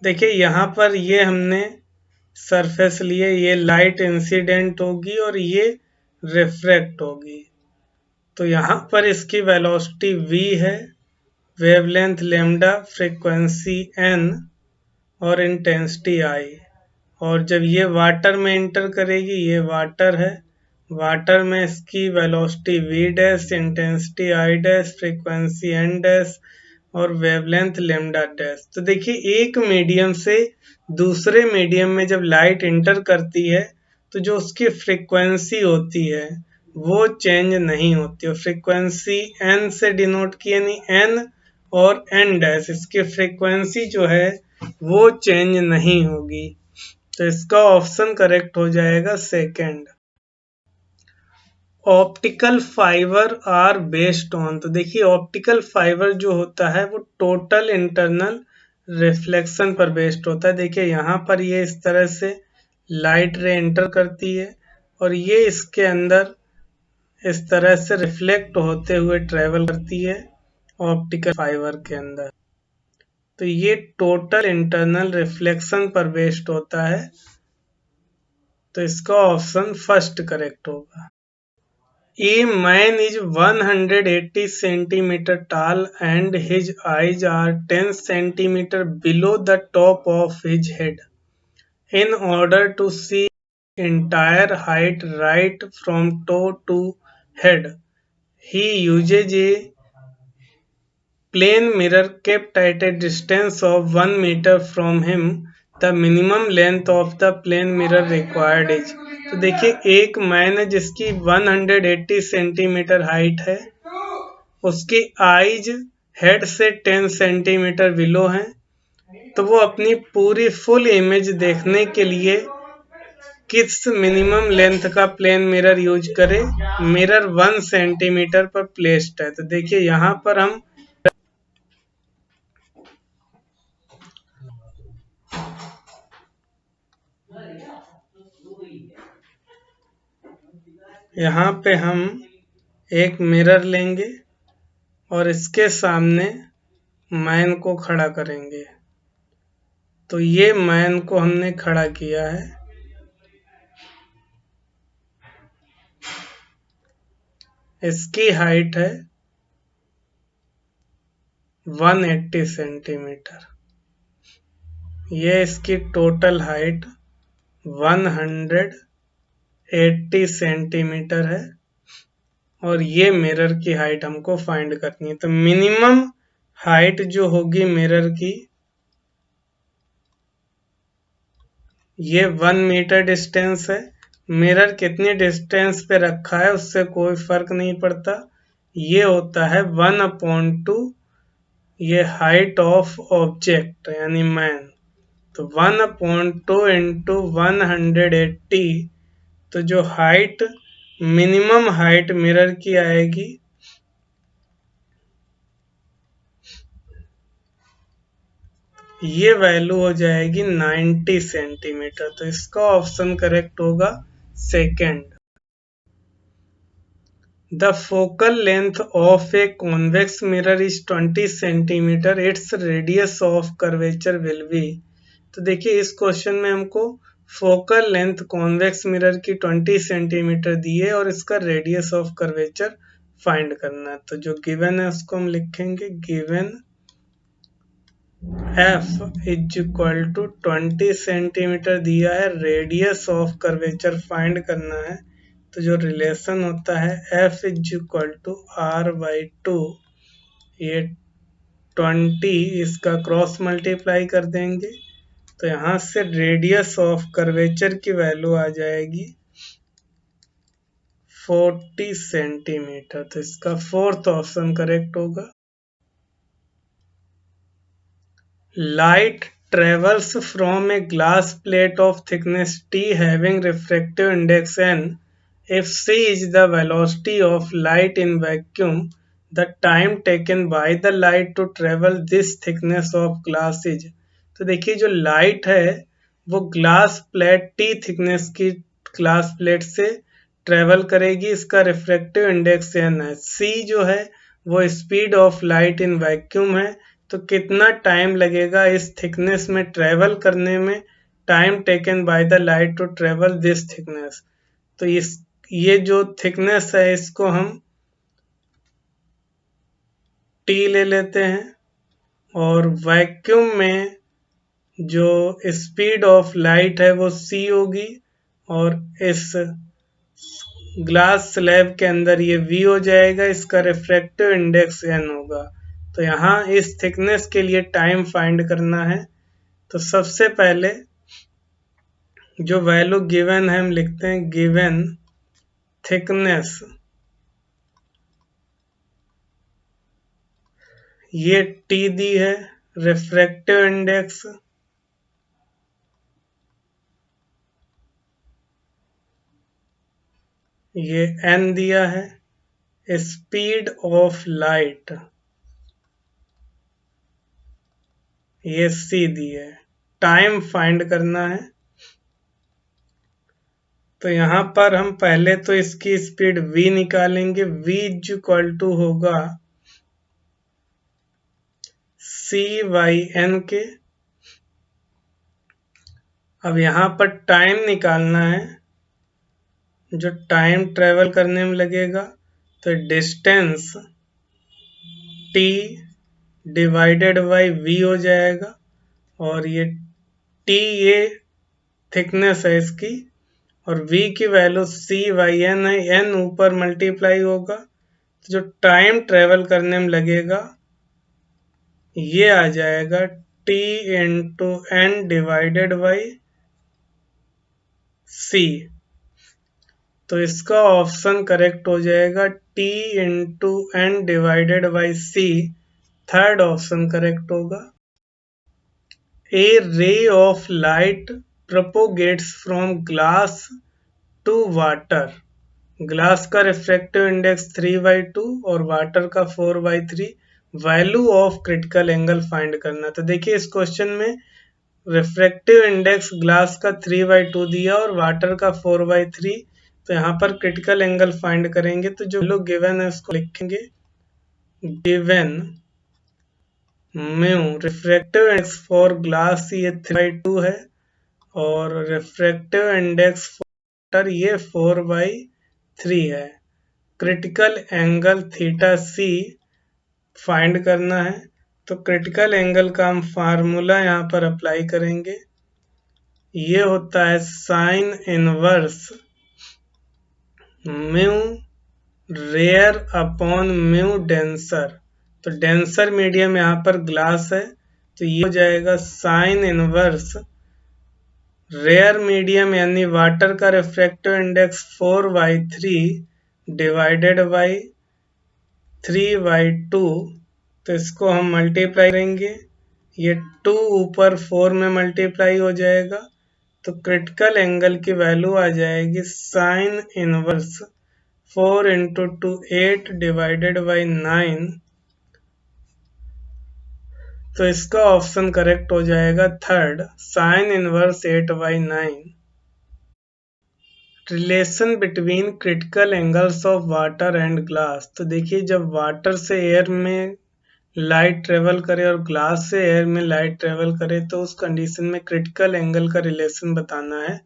देखिए यहाँ पर ये हमने surface लिए ये light incident होगी और ये रिफ्रैक्ट होगी तो यहाँ पर इसकी वेलोसिटी v है वेवलेंथ लैम्डा फ्रीक्वेंसी n और इंटेंसिटी I और जब ये वाटर में इंटर करेगी ये वाटर है वाटर में इसकी velocity v dash intensity I dash frequency n dash और वेवलेंथ लैम्डा डैश। तो देखिए एक मीडियम से दूसरे मीडियम में जब लाइट इंटर करती है तो जो उसकी फ्रीक्वेंसी होती है वो चेंज नहीं होती और फ्रीक्वेंसी n से डिनोट की यानी n और n डैश इसकी फ्रीक्वेंसी जो है वो चेंज नहीं होगी तो इसका ऑप्शन करेक्ट हो जाएगा second. Optical fibre are based on तो देखिए ऑप्टिकल फाइबर जो होता है वो टोटल इंटरनल रिफ्लेक्शन पर बेस्ड होता है। देखिए यहाँ पर ये इस तरह से लाइट रे एंटर करती है और ये इसके अंदर इस तरह से रिफ्लेक्ट होते हुए ट्रेवल करती है ऑप्टिकल फाइबर के अंदर तो ये टोटल इंटरनल रिफ्लेक्शन पर बेस्ड होता है तो इसका ऑप्शन फर्स्ट करेक्ट होगा। A man is 180 centimeter tall and his eyes are 10 centimeter below the top of his head. In order to see entire height right from toe to head, he uses a plane mirror kept at a distance of 1 meter from him. The minimum length of the plane mirror required is, तो देखिए एक man है जिसकी 180 centimetre height है, उसकी eyes head से 10 centimetre below है, तो वो अपनी पूरी फुल इमेज देखने के लिए किस मिनिमम लेंथ का प्लेन मिरर यूज करे। मिरर 1 सेंटीमीटर पर प्लेस्ड है, तो देखिए यहाँ पर हम यहाँ पे हम एक मिरर लेंगे और इसके सामने मैन को खड़ा करेंगे। तो ये मैन को हमने खड़ा किया है, इसकी हाइट है 180 सेंटीमीटर, ये इसकी टोटल हाइट 180 सेंटीमीटर है और ये मिरर की हाइट हमको फाइंड करनी है। तो मिनिमम हाइट जो होगी मिरर की, ये 1 मीटर डिस्टेंस है। मिरर कितनी डिस्टेंस पे रखा है उससे कोई फर्क नहीं पड़ता, ये होता है 1/2 ये हाइट ऑफ ऑब्जेक्ट यानी मैन। तो 1/2 इंटू 180, तो जो हाइट मिनिमम हाइट मिरर की आएगी ये वैल्यू हो जाएगी 90 सेंटीमीटर। तो इसका ऑप्शन करेक्ट होगा second. The focal length of a convex mirror is 20 centimetre, its radius of curvature will be. तो देखिए इस क्वेश्चन में हमको फोकल लेंथ कॉन्वेक्स मिरर की 20 सेंटीमीटर दी है और इसका रेडियस ऑफ कर्वेचर फाइंड करना है। तो जो गिवन है उसको हम लिखेंगे, given f is equal to 20 centimetre दिया है, रेडियस ऑफ कर्वेचर फाइंड करना है। तो जो रिलेशन होता है f is equal to r/2, ये 20 इसका क्रॉस मल्टीप्लाई कर देंगे तो यहाँ से रेडियस ऑफ कर्वेचर की वैल्यू आ जाएगी 40 सेंटीमीटर। तो इसका फोर्थ ऑप्शन करेक्ट होगा। Light travels from a glass plate of thickness T having refractive index n. If c is the velocity of light in vacuum, the time taken by the light to travel this thickness of glass is. तो देखिए जो light है वो glass plate T thickness की glass plate से travel करेगी, इसका refractive index n है। c जो है वो speed of light in vacuum है, तो कितना टाइम लगेगा इस थिकनेस में ट्रेवल करने में, time taken by the light to travel this thickness. तो ये जो थिकनेस है इसको हम टी ले लेते हैं और वैक्यूम में जो स्पीड ऑफ लाइट है वो सी होगी और इस ग्लास स्लैब के अंदर ये v हो जाएगा, इसका रिफ्रैक्टिव इंडेक्स n होगा। तो यहाँ इस थिकनेस के लिए टाइम फाइंड करना है। तो सबसे पहले जो वैल्यू गिवन है हम लिखते हैं, गिवन थिकनेस, ये t दी है, रिफ्रैक्टिव इंडेक्स ये n दिया है, स्पीड ऑफ लाइट ये c दी है, टाइम फाइंड करना है। तो यहाँ पर हम पहले तो इसकी स्पीड v निकालेंगे, v इज इक्वल टू होगा c/n के। अब यहाँ पर टाइम निकालना है, जो टाइम ट्रेवल करने में लगेगा तो distance t divided by v हो जाएगा, और ये t ये थिकनेस है इसकी, और v की वैल्यू c बाई n है, n ऊपर मल्टीप्लाई होगा, तो जो टाइम ट्रेवल करने में लगेगा ये आ जाएगा t into n divided by c। तो इसका ऑप्शन करेक्ट हो जाएगा t into n divided by c, third option correct होगा। A ray of light propagates from glass to water। Glass का रिफ्रैक्टिव इंडेक्स 3/2 और वाटर का 4/3। Value of critical angle find करना। तो देखिए इस क्वेश्चन में रिफ्रैक्टिव इंडेक्स ग्लास का 3/2 दिया और वाटर का 4/3, तो यहाँ पर क्रिटिकल एंगल फाइंड करेंगे, तो जो वैल्यू गिवन है उसको लिखेंगे। Given mu refractive index for glass ये 3/2 है, और रिफ्रैक्टिव इंडेक्स फॉर ये 4/3 है। क्रिटिकल एंगल थीटा सी फाइंड करना है, तो क्रिटिकल एंगल का हम फार्मूला यहाँ पर अप्लाई करेंगे। ये होता है sine inverse mu rare upon mu denser. तो डेंसर मीडियम यहाँ पर ग्लास है, तो ये हो जाएगा साइन इनवर्स रेयर मीडियम यानी वाटर का रिफ्रैक्टिव इंडेक्स 4/3 डिवाइडेड बाई 3/2। तो इसको हम मल्टीप्लाई करेंगे, ये 2 ऊपर 4 में मल्टीप्लाई हो जाएगा, तो क्रिटिकल एंगल की वैल्यू आ जाएगी sine inverse 4 into 2 8 divided by 9। तो इसका ऑप्शन करेक्ट हो जाएगा third, sine inverse 8/9। Relation between critical angles of water and glass. तो देखिए जब वाटर से एयर में लाइट ट्रेवल करे और ग्लास से एयर में लाइट ट्रेवल करे, तो उस कंडीशन में क्रिटिकल एंगल का रिलेशन बताना है।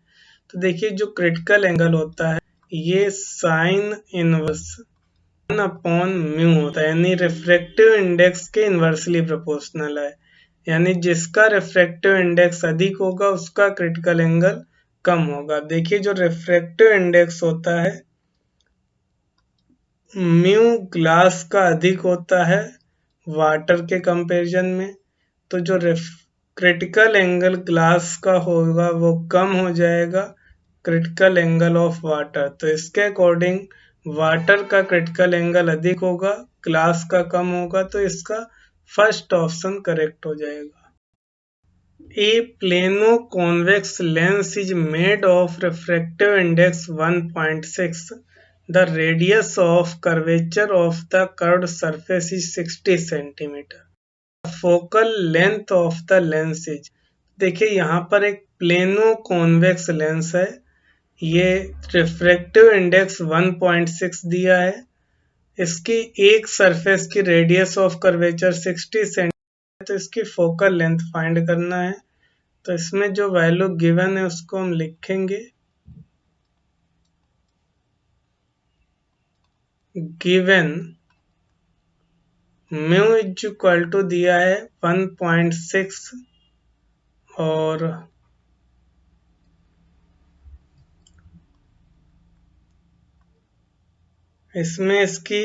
तो देखिए जो क्रिटिकल एंगल होता है ये साइन इनवर्स 1/म्यू होता है, यानी रिफ्रैक्टिव इंडेक्स के इन्वर्सली प्रोपोर्शनल है, यानी जिसका रिफ्रैक्टिव इंडेक्स अधिक होगा उसका क्रिटिकल एंगल कम होगा। देखिए जो रिफ्रैक्टिव इंडेक्स होता है म्यू ग्लास का अधिक होता है वाटर के कंपैरिजन में, तो जो क्रिटिकल एंगल ग्लास का होगा वो कम हो जाएगा क्रिटिकल एंगल ऑफ वाटर। तो इसके अकॉर्डिंग वाटर का क्रिटिकल एंगल अधिक होगा, ग्लास का कम होगा, तो इसका फर्स्ट ऑप्शन करेक्ट हो जाएगा। A plano-convex lens is made of refractive index 1.6. The radius of curvature of the curved surface is 60 cm. The focal length of the lens is। देखिए यहाँ पर एक प्लेनो कॉन्वेक्स लेंस है, ये refractive index 1.6 दिया है, इसकी एक सरफेस की रेडियस ऑफ कर्वेचर 60 सेंटीमीटर, तो इसकी फोकल लेंथ फाइंड करना है। तो इसमें जो वैल्यू गिवन है उसको हम लिखेंगे। Given mu is equal to दिया है 1.6, और इसमें इसकी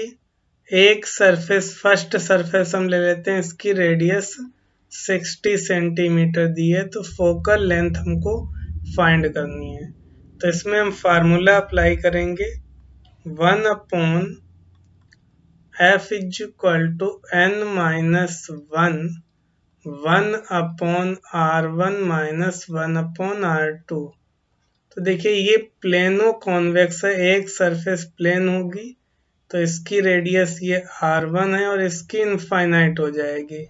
एक सरफेस फर्स्ट सरफेस हम ले लेते हैं, इसकी रेडियस 60 सेंटीमीटर दी है, तो फोकल लेंथ हमको फाइंड करनी है। तो इसमें हम फार्मूला अप्लाई करेंगे 1/f is equal to n-1 1/r1 minus 1/r2। तो देखिए ये प्लेनो कॉन्वेक्स है, एक सरफेस प्लेन होगी, तो इसकी रेडियस ये r1 है और इसकी इनफाइनाइट हो जाएगी।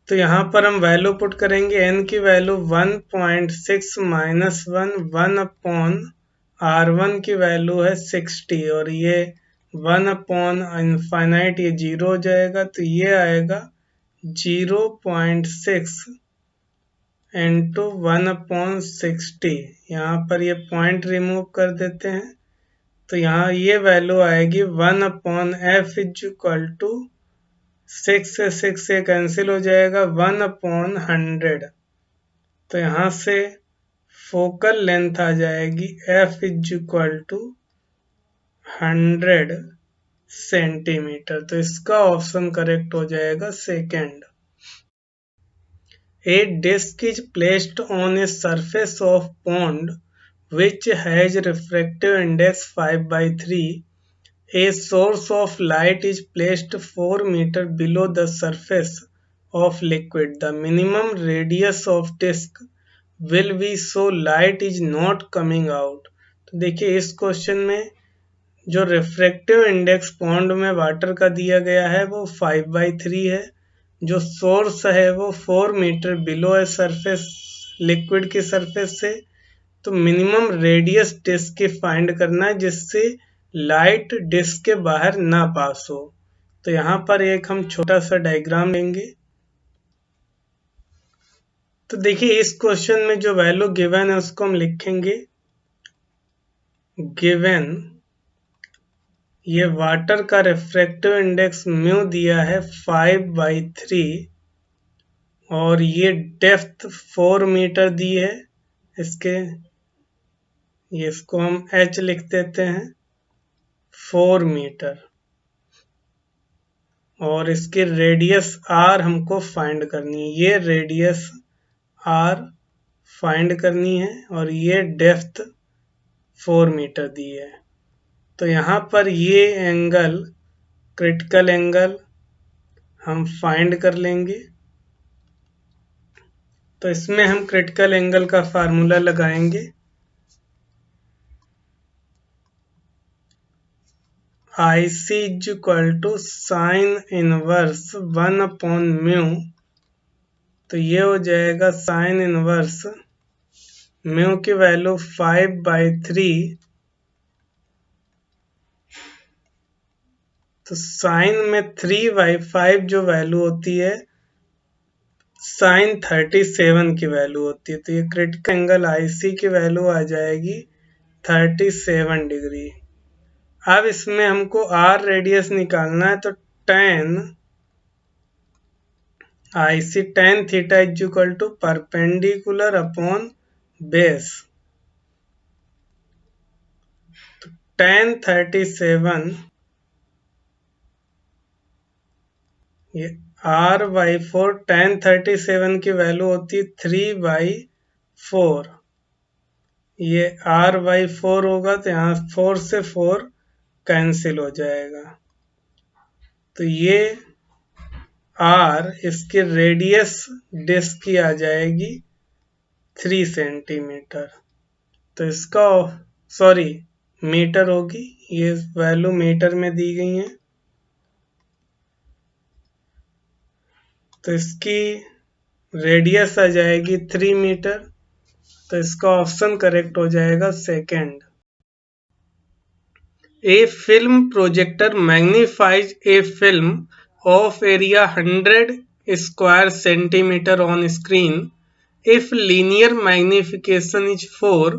तो यहाँ पर हम वैल्यू पुट करेंगे, n की वैल्यू 1.6 माइनस 1/r1 की वैल्यू है 60, और ये 1/इनफाइनाइट ये 0 हो जाएगा, तो ये आएगा 0.6 इंटू 1/60। यहाँ पर ये पॉइंट रिमूव कर देते हैं, तो यहाँ ये वैल्यू आएगी 1/f इज इक्वल टू 6 से 6 से कैंसिल हो जाएगा 1/100। तो यहाँ से फोकल लेंथ आ जाएगी f is equal to 100 centimetre. तो इसका ऑप्शन करेक्ट हो जाएगा second. A disk is placed on a surface of pond which has refractive index 5/3. A source of light is placed 4 meters below the surface of liquid. The minimum radius of disk will be so light is not coming out. तो देखिए इस question में जो refractive index pond में water का दिया गया है वो 5/3 है, जो सोर्स है वो 4 मीटर बिलो है सरफेस, लिक्विड की सरफेस से। तो मिनिमम रेडियस डिस्क की फाइंड करना है जिससे लाइट डिस्क के बाहर ना पास हो। तो यहाँ पर एक हम छोटा सा डायग्राम लेंगे। तो देखिए इस क्वेश्चन में जो वैल्यू गिवन है उसको हम लिखेंगे गिवन। ये वाटर का रिफ्रैक्टिव इंडेक्स म्यू दिया है 5/3 और ये डेप्थ 4 मीटर दी है। इसको हम h लिख देते हैं 4 मीटर, और इसकी रेडियस r हमको फाइंड करनी है। ये रेडियस r फाइंड करनी है और ये डेप्थ 4 मीटर दी है। तो यहाँ पर ये एंगल क्रिटिकल एंगल हम फाइंड कर लेंगे। तो इसमें हम क्रिटिकल एंगल का फार्मूला लगाएंगे IC is equal to sine inverse 1/म्यू। तो ये हो जाएगा साइन इनवर्स म्यू की वैल्यू 5/3। तो साइन में 3/5 जो वैल्यू होती है साइन 37 की वैल्यू होती है। तो ये क्रिटिकल एंगल IC की वैल्यू आ जाएगी 37 डिग्री। अब इसमें हमको r रेडियस निकालना है, तो tan IC tan theta is equal to perpendicular upon base. तो tan 37 ये r/4 tan 37 की वैल्यू होती है 3/4। ये r/4 होगा तो यहाँ 4 से 4 कैंसिल हो जाएगा। तो ये r इसकी रेडियस डिस्क की आ जाएगी 3 सेंटीमीटर। तो इसका मीटर होगी, ये वैल्यू मीटर में दी गई है। तो इसकी रेडियस आ जाएगी 3 मीटर। तो इसका ऑप्शन करेक्ट हो जाएगा second. A film projector magnifies a film of area 100 square centimeter on screen. If linear magnification is 4,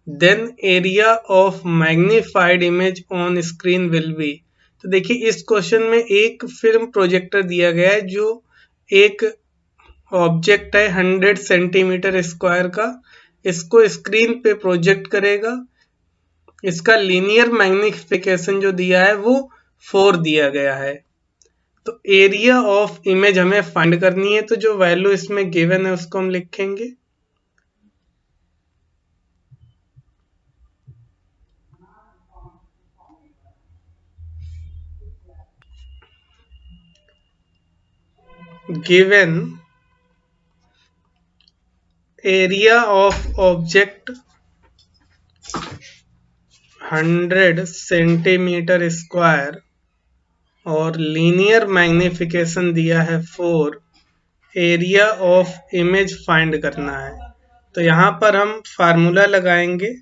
then area of magnified image on screen will be। तो देखिए इस क्वेश्चन में एक फिल्म प्रोजेक्टर दिया गया है जो एक ऑब्जेक्ट है 100 सेंटीमीटर स्क्वायर का, इसको स्क्रीन पे प्रोजेक्ट करेगा। इसका लीनियर मैग्निफिकेशन जो दिया है वो 4 दिया गया है। तो एरिया ऑफ इमेज हमें फाइंड करनी है, तो जो वैल्यू इसमें गिवन है उसको हम लिखेंगे given area of object 100 centimetre square और लीनियर मैग्निफिकेशन दिया है 4, एरिया ऑफ इमेज फाइंड करना है। तो यहाँ पर हम फार्मूला लगाएंगे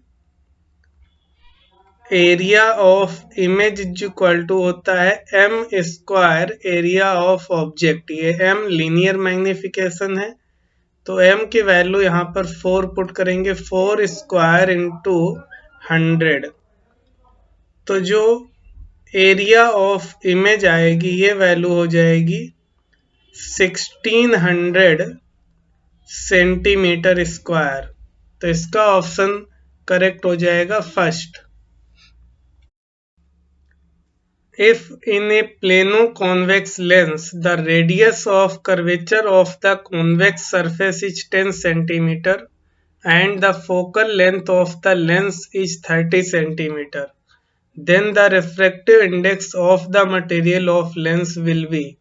area of image is equal to होता है m² एरिया ऑफ ऑब्जेक्ट। ये m लीनियर मैग्निफिकेशन है तो m की वैल्यू यहाँ पर 4 पुट करेंगे, 4 स्क्वायर इंटू 100। तो जो एरिया ऑफ इमेज आएगी ये वैल्यू हो जाएगी 1600 सेंटीमीटर स्क्वायर। तो इसका ऑप्शन करेक्ट हो जाएगा first. If in a plano-convex lens the radius of curvature of the convex surface is 10 cm and the focal length of the lens is 30 cm, then the refractive index of the material of lens will be।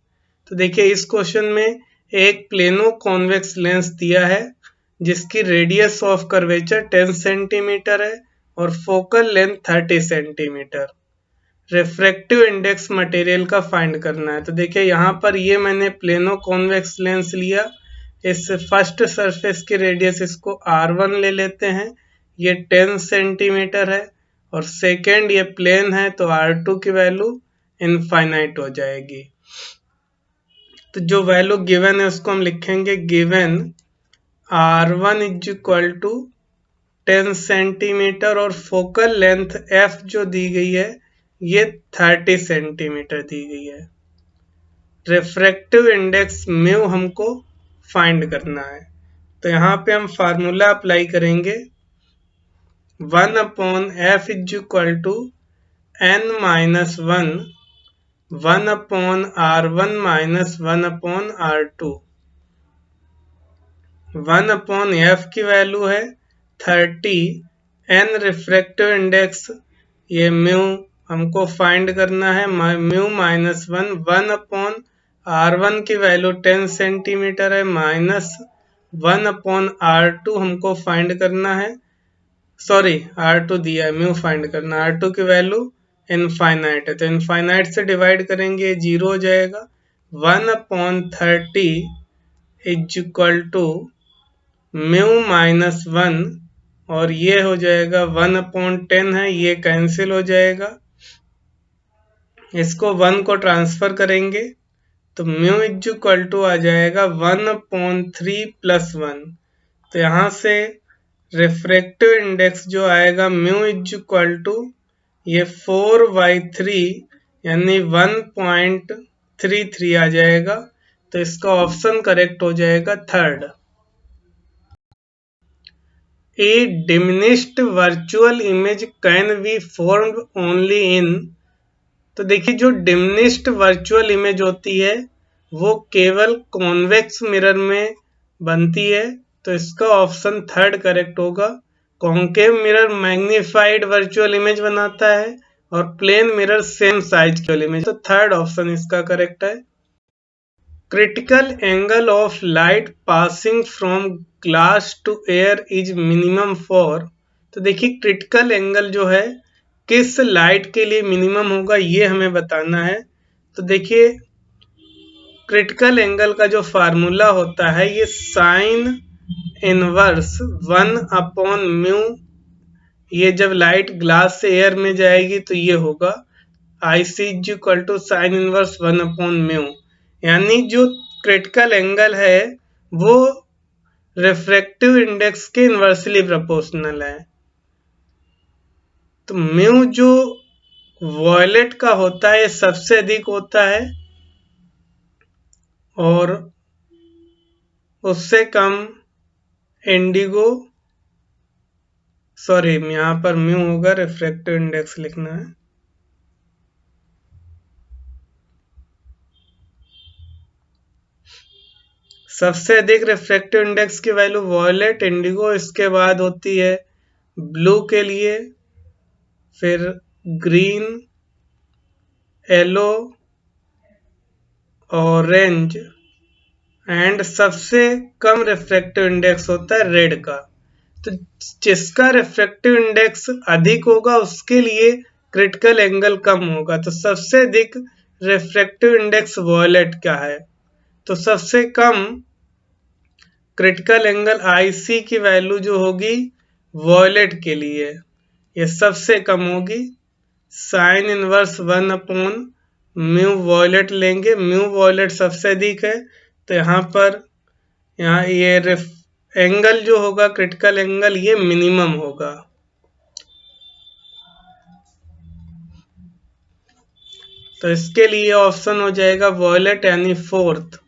तो देखिए इस question में एक plano convex lens दिया है जिसकी radius of curvature 10 centimetre है और focal length 30 centimetre. Refractive index material का फाइंड करना है। तो देखिए यहाँ पर ये मैंने प्लेनो कॉन्वेक्स लेंस लिया, इस फर्स्ट सरफेस की रेडियस इसको R1 ले लेते हैं, ये 10 सेंटीमीटर है, और सेकेंड ये प्लेन है तो R2 की वैल्यू इनफाइनाइट हो जाएगी। तो जो वैल्यू गिवन है उसको हम लिखेंगे given R1 is equal to 10 centimetre और फोकल लेंथ F जो दी गई है ये 30 सेंटीमीटर दी गई है। रिफ्रैक्टिव इंडेक्स म्यू हमको फाइंड करना है। तो यहाँ पे हम फार्मूला अप्लाई करेंगे 1/f is equal to n-1 1/r1 minus 1/r2। 1/f की वैल्यू है 30, n रिफ्रैक्टिव इंडेक्स ये म्यू हमको फाइंड करना है, म्यू माइनस 1/r1 की वैल्यू 10 सेंटीमीटर है माइनस 1/r2 हमको फाइंड करना है, सॉरी r2 दिया है, म्यू फाइंड करना है, r2 की वैल्यू इनफाइनाइट है तो इनफाइनाइट से डिवाइड करेंगे 0 हो जाएगा। 1/30 is equal to mu minus 1 और ये हो जाएगा 1/10 है, ये कैंसिल हो जाएगा। इसको 1 को ट्रांसफर करेंगे तो म्यू इज इक्वल टू आ जाएगा 1/3 प्लस 1। तो यहाँ से रिफ्रैक्टिव इंडेक्स जो आएगा म्यू इज इक्वल टू ये 4/3 यानी 1.33 आ जाएगा। तो इसका ऑप्शन करेक्ट हो जाएगा third. A diminished virtual image can be formed only in। तो देखिए जो डिमिनिश्ड वर्चुअल इमेज होती है वो केवल कॉन्वेक्स मिरर में बनती है, तो इसका ऑप्शन थर्ड करेक्ट होगा। Concave mirror magnified virtual image बनाता है और प्लेन मिरर सेम साइज की इमेज, तो थर्ड ऑप्शन इसका करेक्ट है। Critical angle of light passing from glass to air is minimum for. तो देखिए क्रिटिकल एंगल जो है किस लाइट के लिए मिनिमम होगा ये हमें बताना है। तो देखिए क्रिटिकल एंगल का जो फार्मूला होता है ये साइन इनवर्स 1/म्यू, ये जब लाइट ग्लास से एयर में जाएगी तो ये होगा IC is equal to sine inverse 1/म्यू, यानी जो क्रिटिकल एंगल है वो रिफ्रैक्टिव इंडेक्स के इनवर्सली प्रोपोर्शनल है। तो म्यू जो वॉयलेट का होता है सबसे अधिक होता है और उससे कम इंडिगो, सॉरी यहाँ पर म्यू होगा, रिफ्रैक्टिव इंडेक्स लिखना है। सबसे अधिक रिफ्रैक्टिव इंडेक्स की वैल्यू वॉयलेट, इंडिगो, इसके बाद होती है ब्लू के लिए, फिर ग्रीन, येलो, ऑरेंज एंड सबसे कम रिफ्रैक्टिव इंडेक्स होता है रेड का। तो जिसका रिफ्रैक्टिव इंडेक्स अधिक होगा उसके लिए क्रिटिकल एंगल कम होगा। तो सबसे अधिक रिफ्रैक्टिव इंडेक्स वॉयलेट का है, तो सबसे कम क्रिटिकल एंगल IC की वैल्यू जो होगी वॉयलेट के लिए ये सबसे कम होगी, साइन इनवर्स 1/म्यू वॉयलेट लेंगे, म्यू वॉयलेट सबसे अधिक है तो यहाँ पर यहाँ ये एंगल जो होगा क्रिटिकल एंगल ये मिनिमम होगा। तो इसके लिए ऑप्शन हो जाएगा वॉयलेट यानी fourth.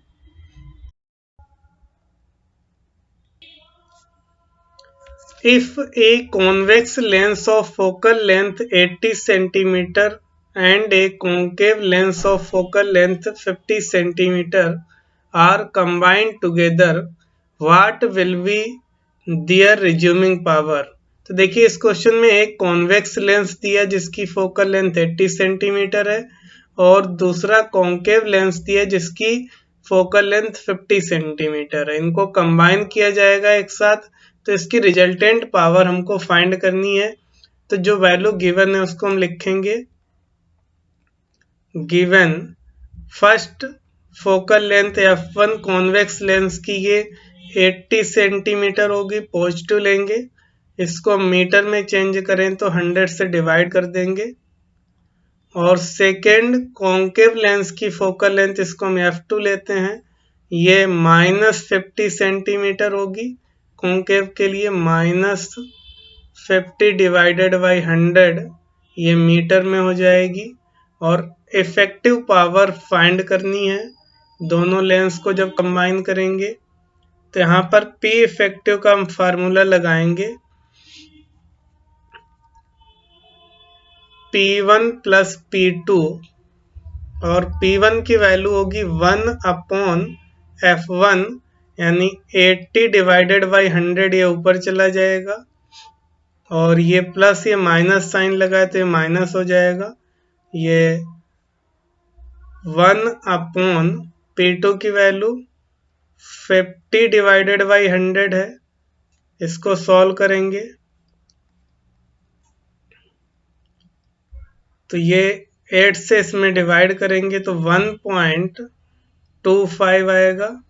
If a convex lens of focal length 80 centimeter and a concave lens of focal length 50 centimeter are combined together, what will be their resuming power? तो देखिए इस क्वेश्चन में एक कॉन्वेक्स लेंस दिया जिसकी फोकल लेंथ 80 सेंटीमीटर है और दूसरा कॉन्केव लेंस दिया जिसकी फोकल लेंथ 50 सेंटीमीटर है। इनको कंबाइन किया जाएगा एक साथ, तो इसकी रिजल्टेंट पावर हमको फाइंड करनी है। तो जो वैल्यू गिवन है उसको हम लिखेंगे given first focal length f1 convex lens की ये 80 सेंटीमीटर होगी, पॉजिटिव लेंगे। इसको हम मीटर में चेंज करें तो 100 से डिवाइड कर देंगे। और सेकेंड कॉन्केव लेंस की फोकल लेंथ इसको हम f2 लेते हैं, ये -50 सेंटीमीटर होगी। कॉन्केव के लिए -50 डिवाइडेड बाई 100 ये मीटर में हो जाएगी। और इफेक्टिव पावर फाइंड करनी है दोनों लेंस को जब कंबाइन करेंगे। तो यहाँ पर P इफेक्टिव का हम फार्मूला लगाएंगे, P1 प्लस P2 और P1 की वैल्यू होगी 1/F1 यानी 80 डिवाइडेड बाई 100 ये ऊपर चला जाएगा और ये प्लस ये माइनस साइन लगा है तो ये माइनस हो जाएगा। ये 1/P2 की वैल्यू 50 डिवाइडेड बाई 100 है। इसको सॉल्व करेंगे तो ये 8 से इसमें डिवाइड करेंगे तो 1.25 आएगा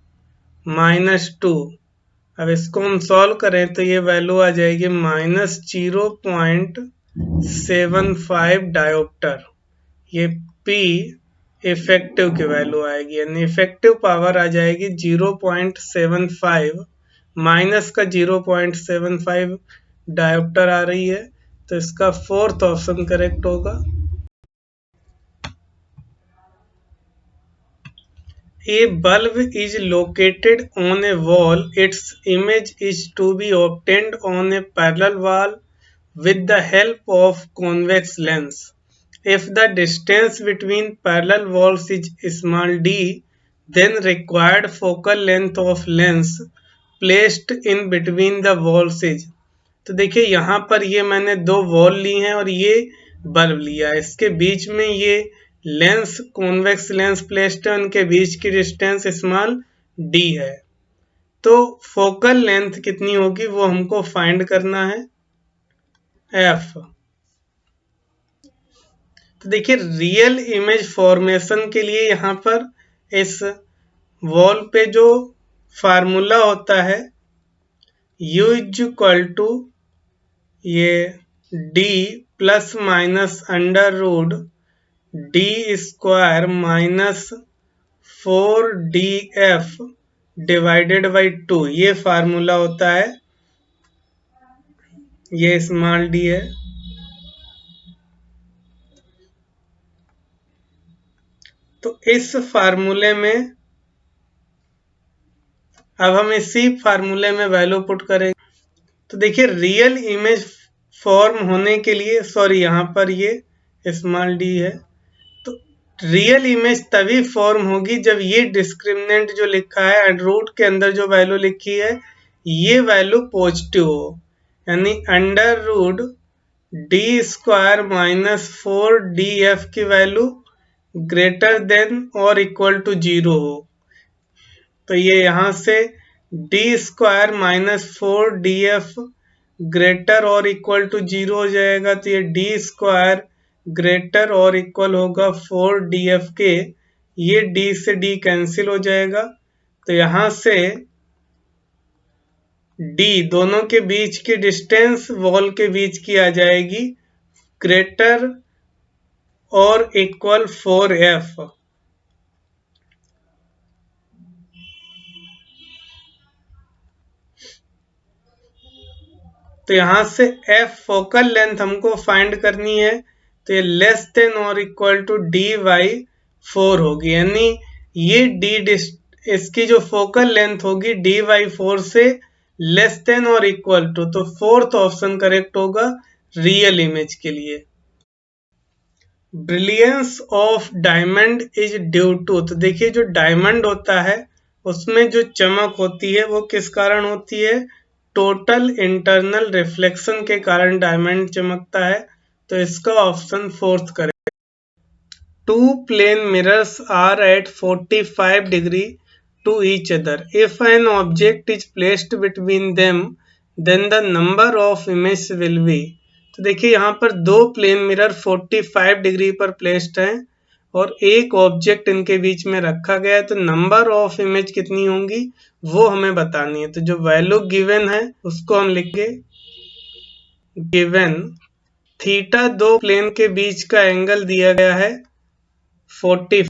-2। अब इसको हम सॉल्व करें तो ये वैल्यू आ जाएगी -0.75 डायोप्टर। ये P इफेक्टिव की वैल्यू आएगी यानी इफेक्टिव पावर आ जाएगी 0.75 माइनस का 0.75 डायोप्टर आ रही है। तो इसका फोर्थ ऑप्शन करेक्ट होगा। A bulb is located on a wall. Its image is to be obtained on a parallel wall with the help of convex lens. If the distance between parallel walls is small d, then required focal length of lens placed in between the walls is। तो देखिए यहाँ पर ये मैंने दो wall ली हैं और ये बल्ब लिया है, इसके बीच में ये लेंस कॉन्वेक्स लेंस प्लेस्ड है, उनके बीच की डिस्टेंस स्मॉल डी है। तो फोकल लेंथ कितनी होगी वो हमको फाइंड करना है एफ। तो देखिए रियल इमेज फॉर्मेशन के लिए यहाँ पर इस वॉल पे जो फार्मूला होता है U इक्वल टू ये d plus minus under root D square minus 4df divided by 2 ये फार्मूला होता है। ये स्मॉल डी है। तो इस फार्मूले में अब हम इसी फार्मूले में वैल्यू पुट करेंगे। तो देखिए रियल इमेज फॉर्म होने के लिए यहाँ पर ये स्मॉल डी है। तो रियल इमेज तभी फॉर्म होगी जब ये डिस्क्रिमिनेंट जो लिखा है एंड रूट के अंदर जो वैल्यू लिखी है ये वैल्यू पॉजिटिव हो, यानी under root D square minus 4df की वैल्यू ग्रेटर देन और इक्वल टू 0 हो। तो ये यहाँ से D square minus 4df greater और इक्वल टू 0 हो जाएगा। तो ये डी स्क्वायर ग्रेटर और इक्वल होगा 4df के, ये d से d कैंसिल हो जाएगा। तो यहाँ से d दोनों के बीच की डिस्टेंस वॉल के बीच की आ जाएगी ग्रेटर और इक्वल 4f। तो यहाँ से एफ फोकल लेंथ हमको फाइंड करनी है, तो ये लेस देन और इक्वल टू dy/4 होगी, यानी ये इसकी जो फोकल लेंथ होगी dy/4 से लेस देन और इक्वल टू, तो फोर्थ ऑप्शन करेक्ट होगा रियल इमेज के लिए। Brilliance of diamond is due to, तो देखिए जो डायमंड होता है उसमें जो चमक होती है वो किस कारण होती है, टोटल इंटरनल रिफ्लेक्शन के कारण डायमंड चमकता है, तो इसका ऑप्शन फोर्थ करें। Two plane mirrors are at 45 डिग्री to each other. If an object is placed between them, then the number of images will be, तो देखिए यहाँ पर दो प्लेन मिरर 45 डिग्री पर प्लेस्ड हैं और एक ऑब्जेक्ट इनके बीच में रखा गया है, तो नंबर ऑफ इमेज कितनी होंगी वो हमें बतानी है। तो जो वैल्यू गिवन है उसको हम लिखेंगे गिवन थीटा, दो प्लेन के बीच का एंगल दिया गया है 40,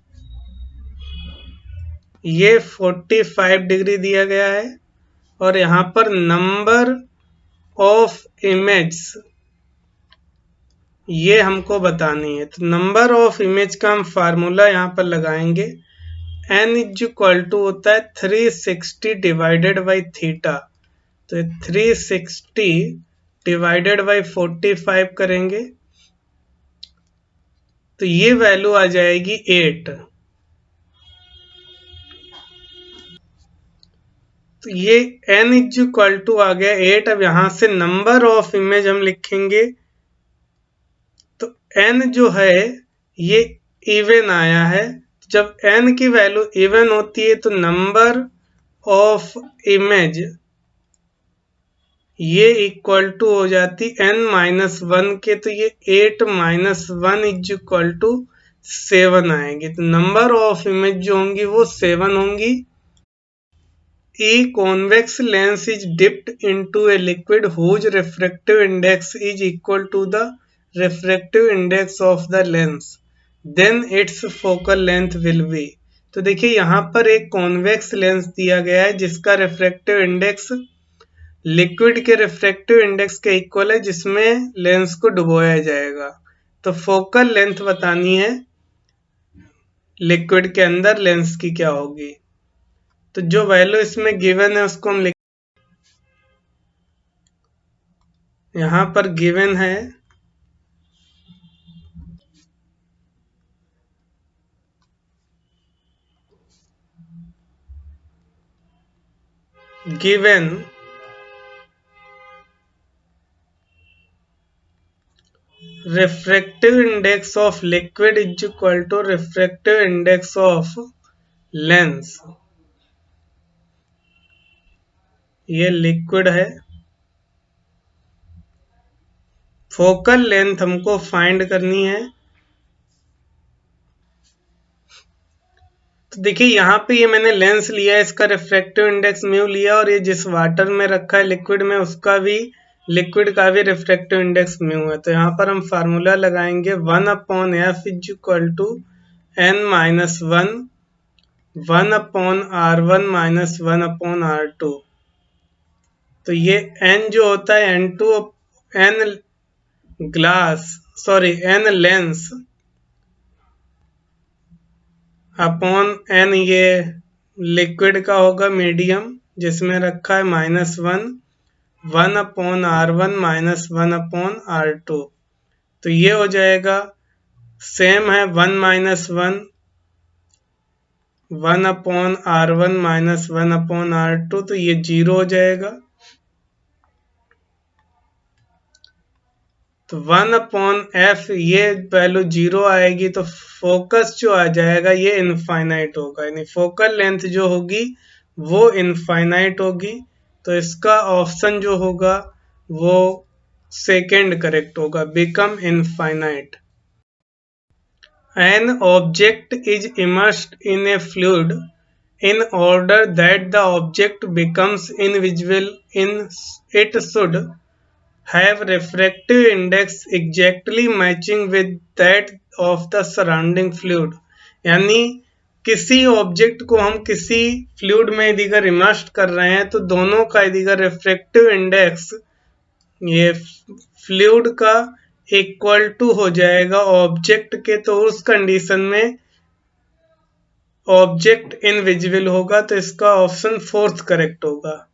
ये 45 डिग्री दिया गया है, और यहाँ पर नंबर ऑफ इमेज ये हमको बतानी है। तो नंबर ऑफ इमेज का हम फार्मूला यहाँ पर लगाएंगे, n इज इक्वल टू होता है 360 डिवाइडेड बाई थीटा, तो 360 डिवाइडेड बाई 45 करेंगे तो ये वैल्यू आ जाएगी 8। तो ये n इज इक्वल टू आ गया 8। अब यहां से नंबर ऑफ इमेज हम लिखेंगे, तो n जो है ये इवन आया है, जब n की वैल्यू इवन होती है तो नंबर ऑफ इमेज ये इक्वल टू हो जाती n-1 के, तो ये 8-1 इज इक्वल टू 7 आएंगे, तो नंबर ऑफ इमेज जो होंगी वो 7 होंगी। A convex lens is dipped into a liquid whose refractive index is equal to the refractive index of the lens, then its focal length will be, तो देखिए यहाँ पर एक कॉन्वेक्स लेंस दिया गया है जिसका रिफ्रैक्टिव इंडेक्स लिक्विड के रिफ्रैक्टिव इंडेक्स के इक्वल है जिसमें लेंस को डुबोया जाएगा, तो फोकल लेंथ बतानी है लिक्विड के अंदर लेंस की क्या होगी। तो जो वैल्यू इसमें गिवन है उसको हम लिख, यहां पर गिवन है given refractive index of liquid is equal to refractive index of lens, ये लिक्विड है, फोकल लेंथ हमको फाइंड करनी है। तो देखिए यहाँ पे ये मैंने लेंस लिया है, इसका रिफ्रैक्टिव इंडेक्स म्यू लिया, और ये जिस वाटर में रखा है लिक्विड में उसका भी लिक्विड का भी रिफ्रैक्टिव इंडेक्स म्यू है, तो यहाँ पर हम फार्मूला लगाएंगे 1/f is equal to n-1 1/r1 minus 1/r2, तो ये n जो होता है n लेंस अपॉन n ये लिक्विड का होगा मीडियम जिसमें रखा है -1 1/r1 माइनस 1/r2, तो ये हो जाएगा सेम है 1-1 1/r1 माइनस 1/r2, तो ये 0 हो जाएगा, तो 1/f ये वैल्यू 0 आएगी, तो फोकस जो आ जाएगा ये इनफाइनाइट होगा, यानी फोकल लेंथ जो होगी वो इनफाइनाइट होगी, तो इसका ऑप्शन जो होगा वो सेकंड करेक्ट होगा, become infinite. An object is immersed in a fluid in order that the object becomes invisible in it should have refractive index exactly matching with that of the surrounding fluid, यानी किसी object को हम किसी fluid में यदि immersed कर रहे हैं तो दोनों का यदि रिफ्रैक्टिव इंडेक्स ये फ्लूइड का इक्वल टू हो जाएगा ऑब्जेक्ट के, तो उस कंडीशन में ऑब्जेक्ट इनविजिबल होगा, तो इसका ऑप्शन फोर्थ करेक्ट होगा।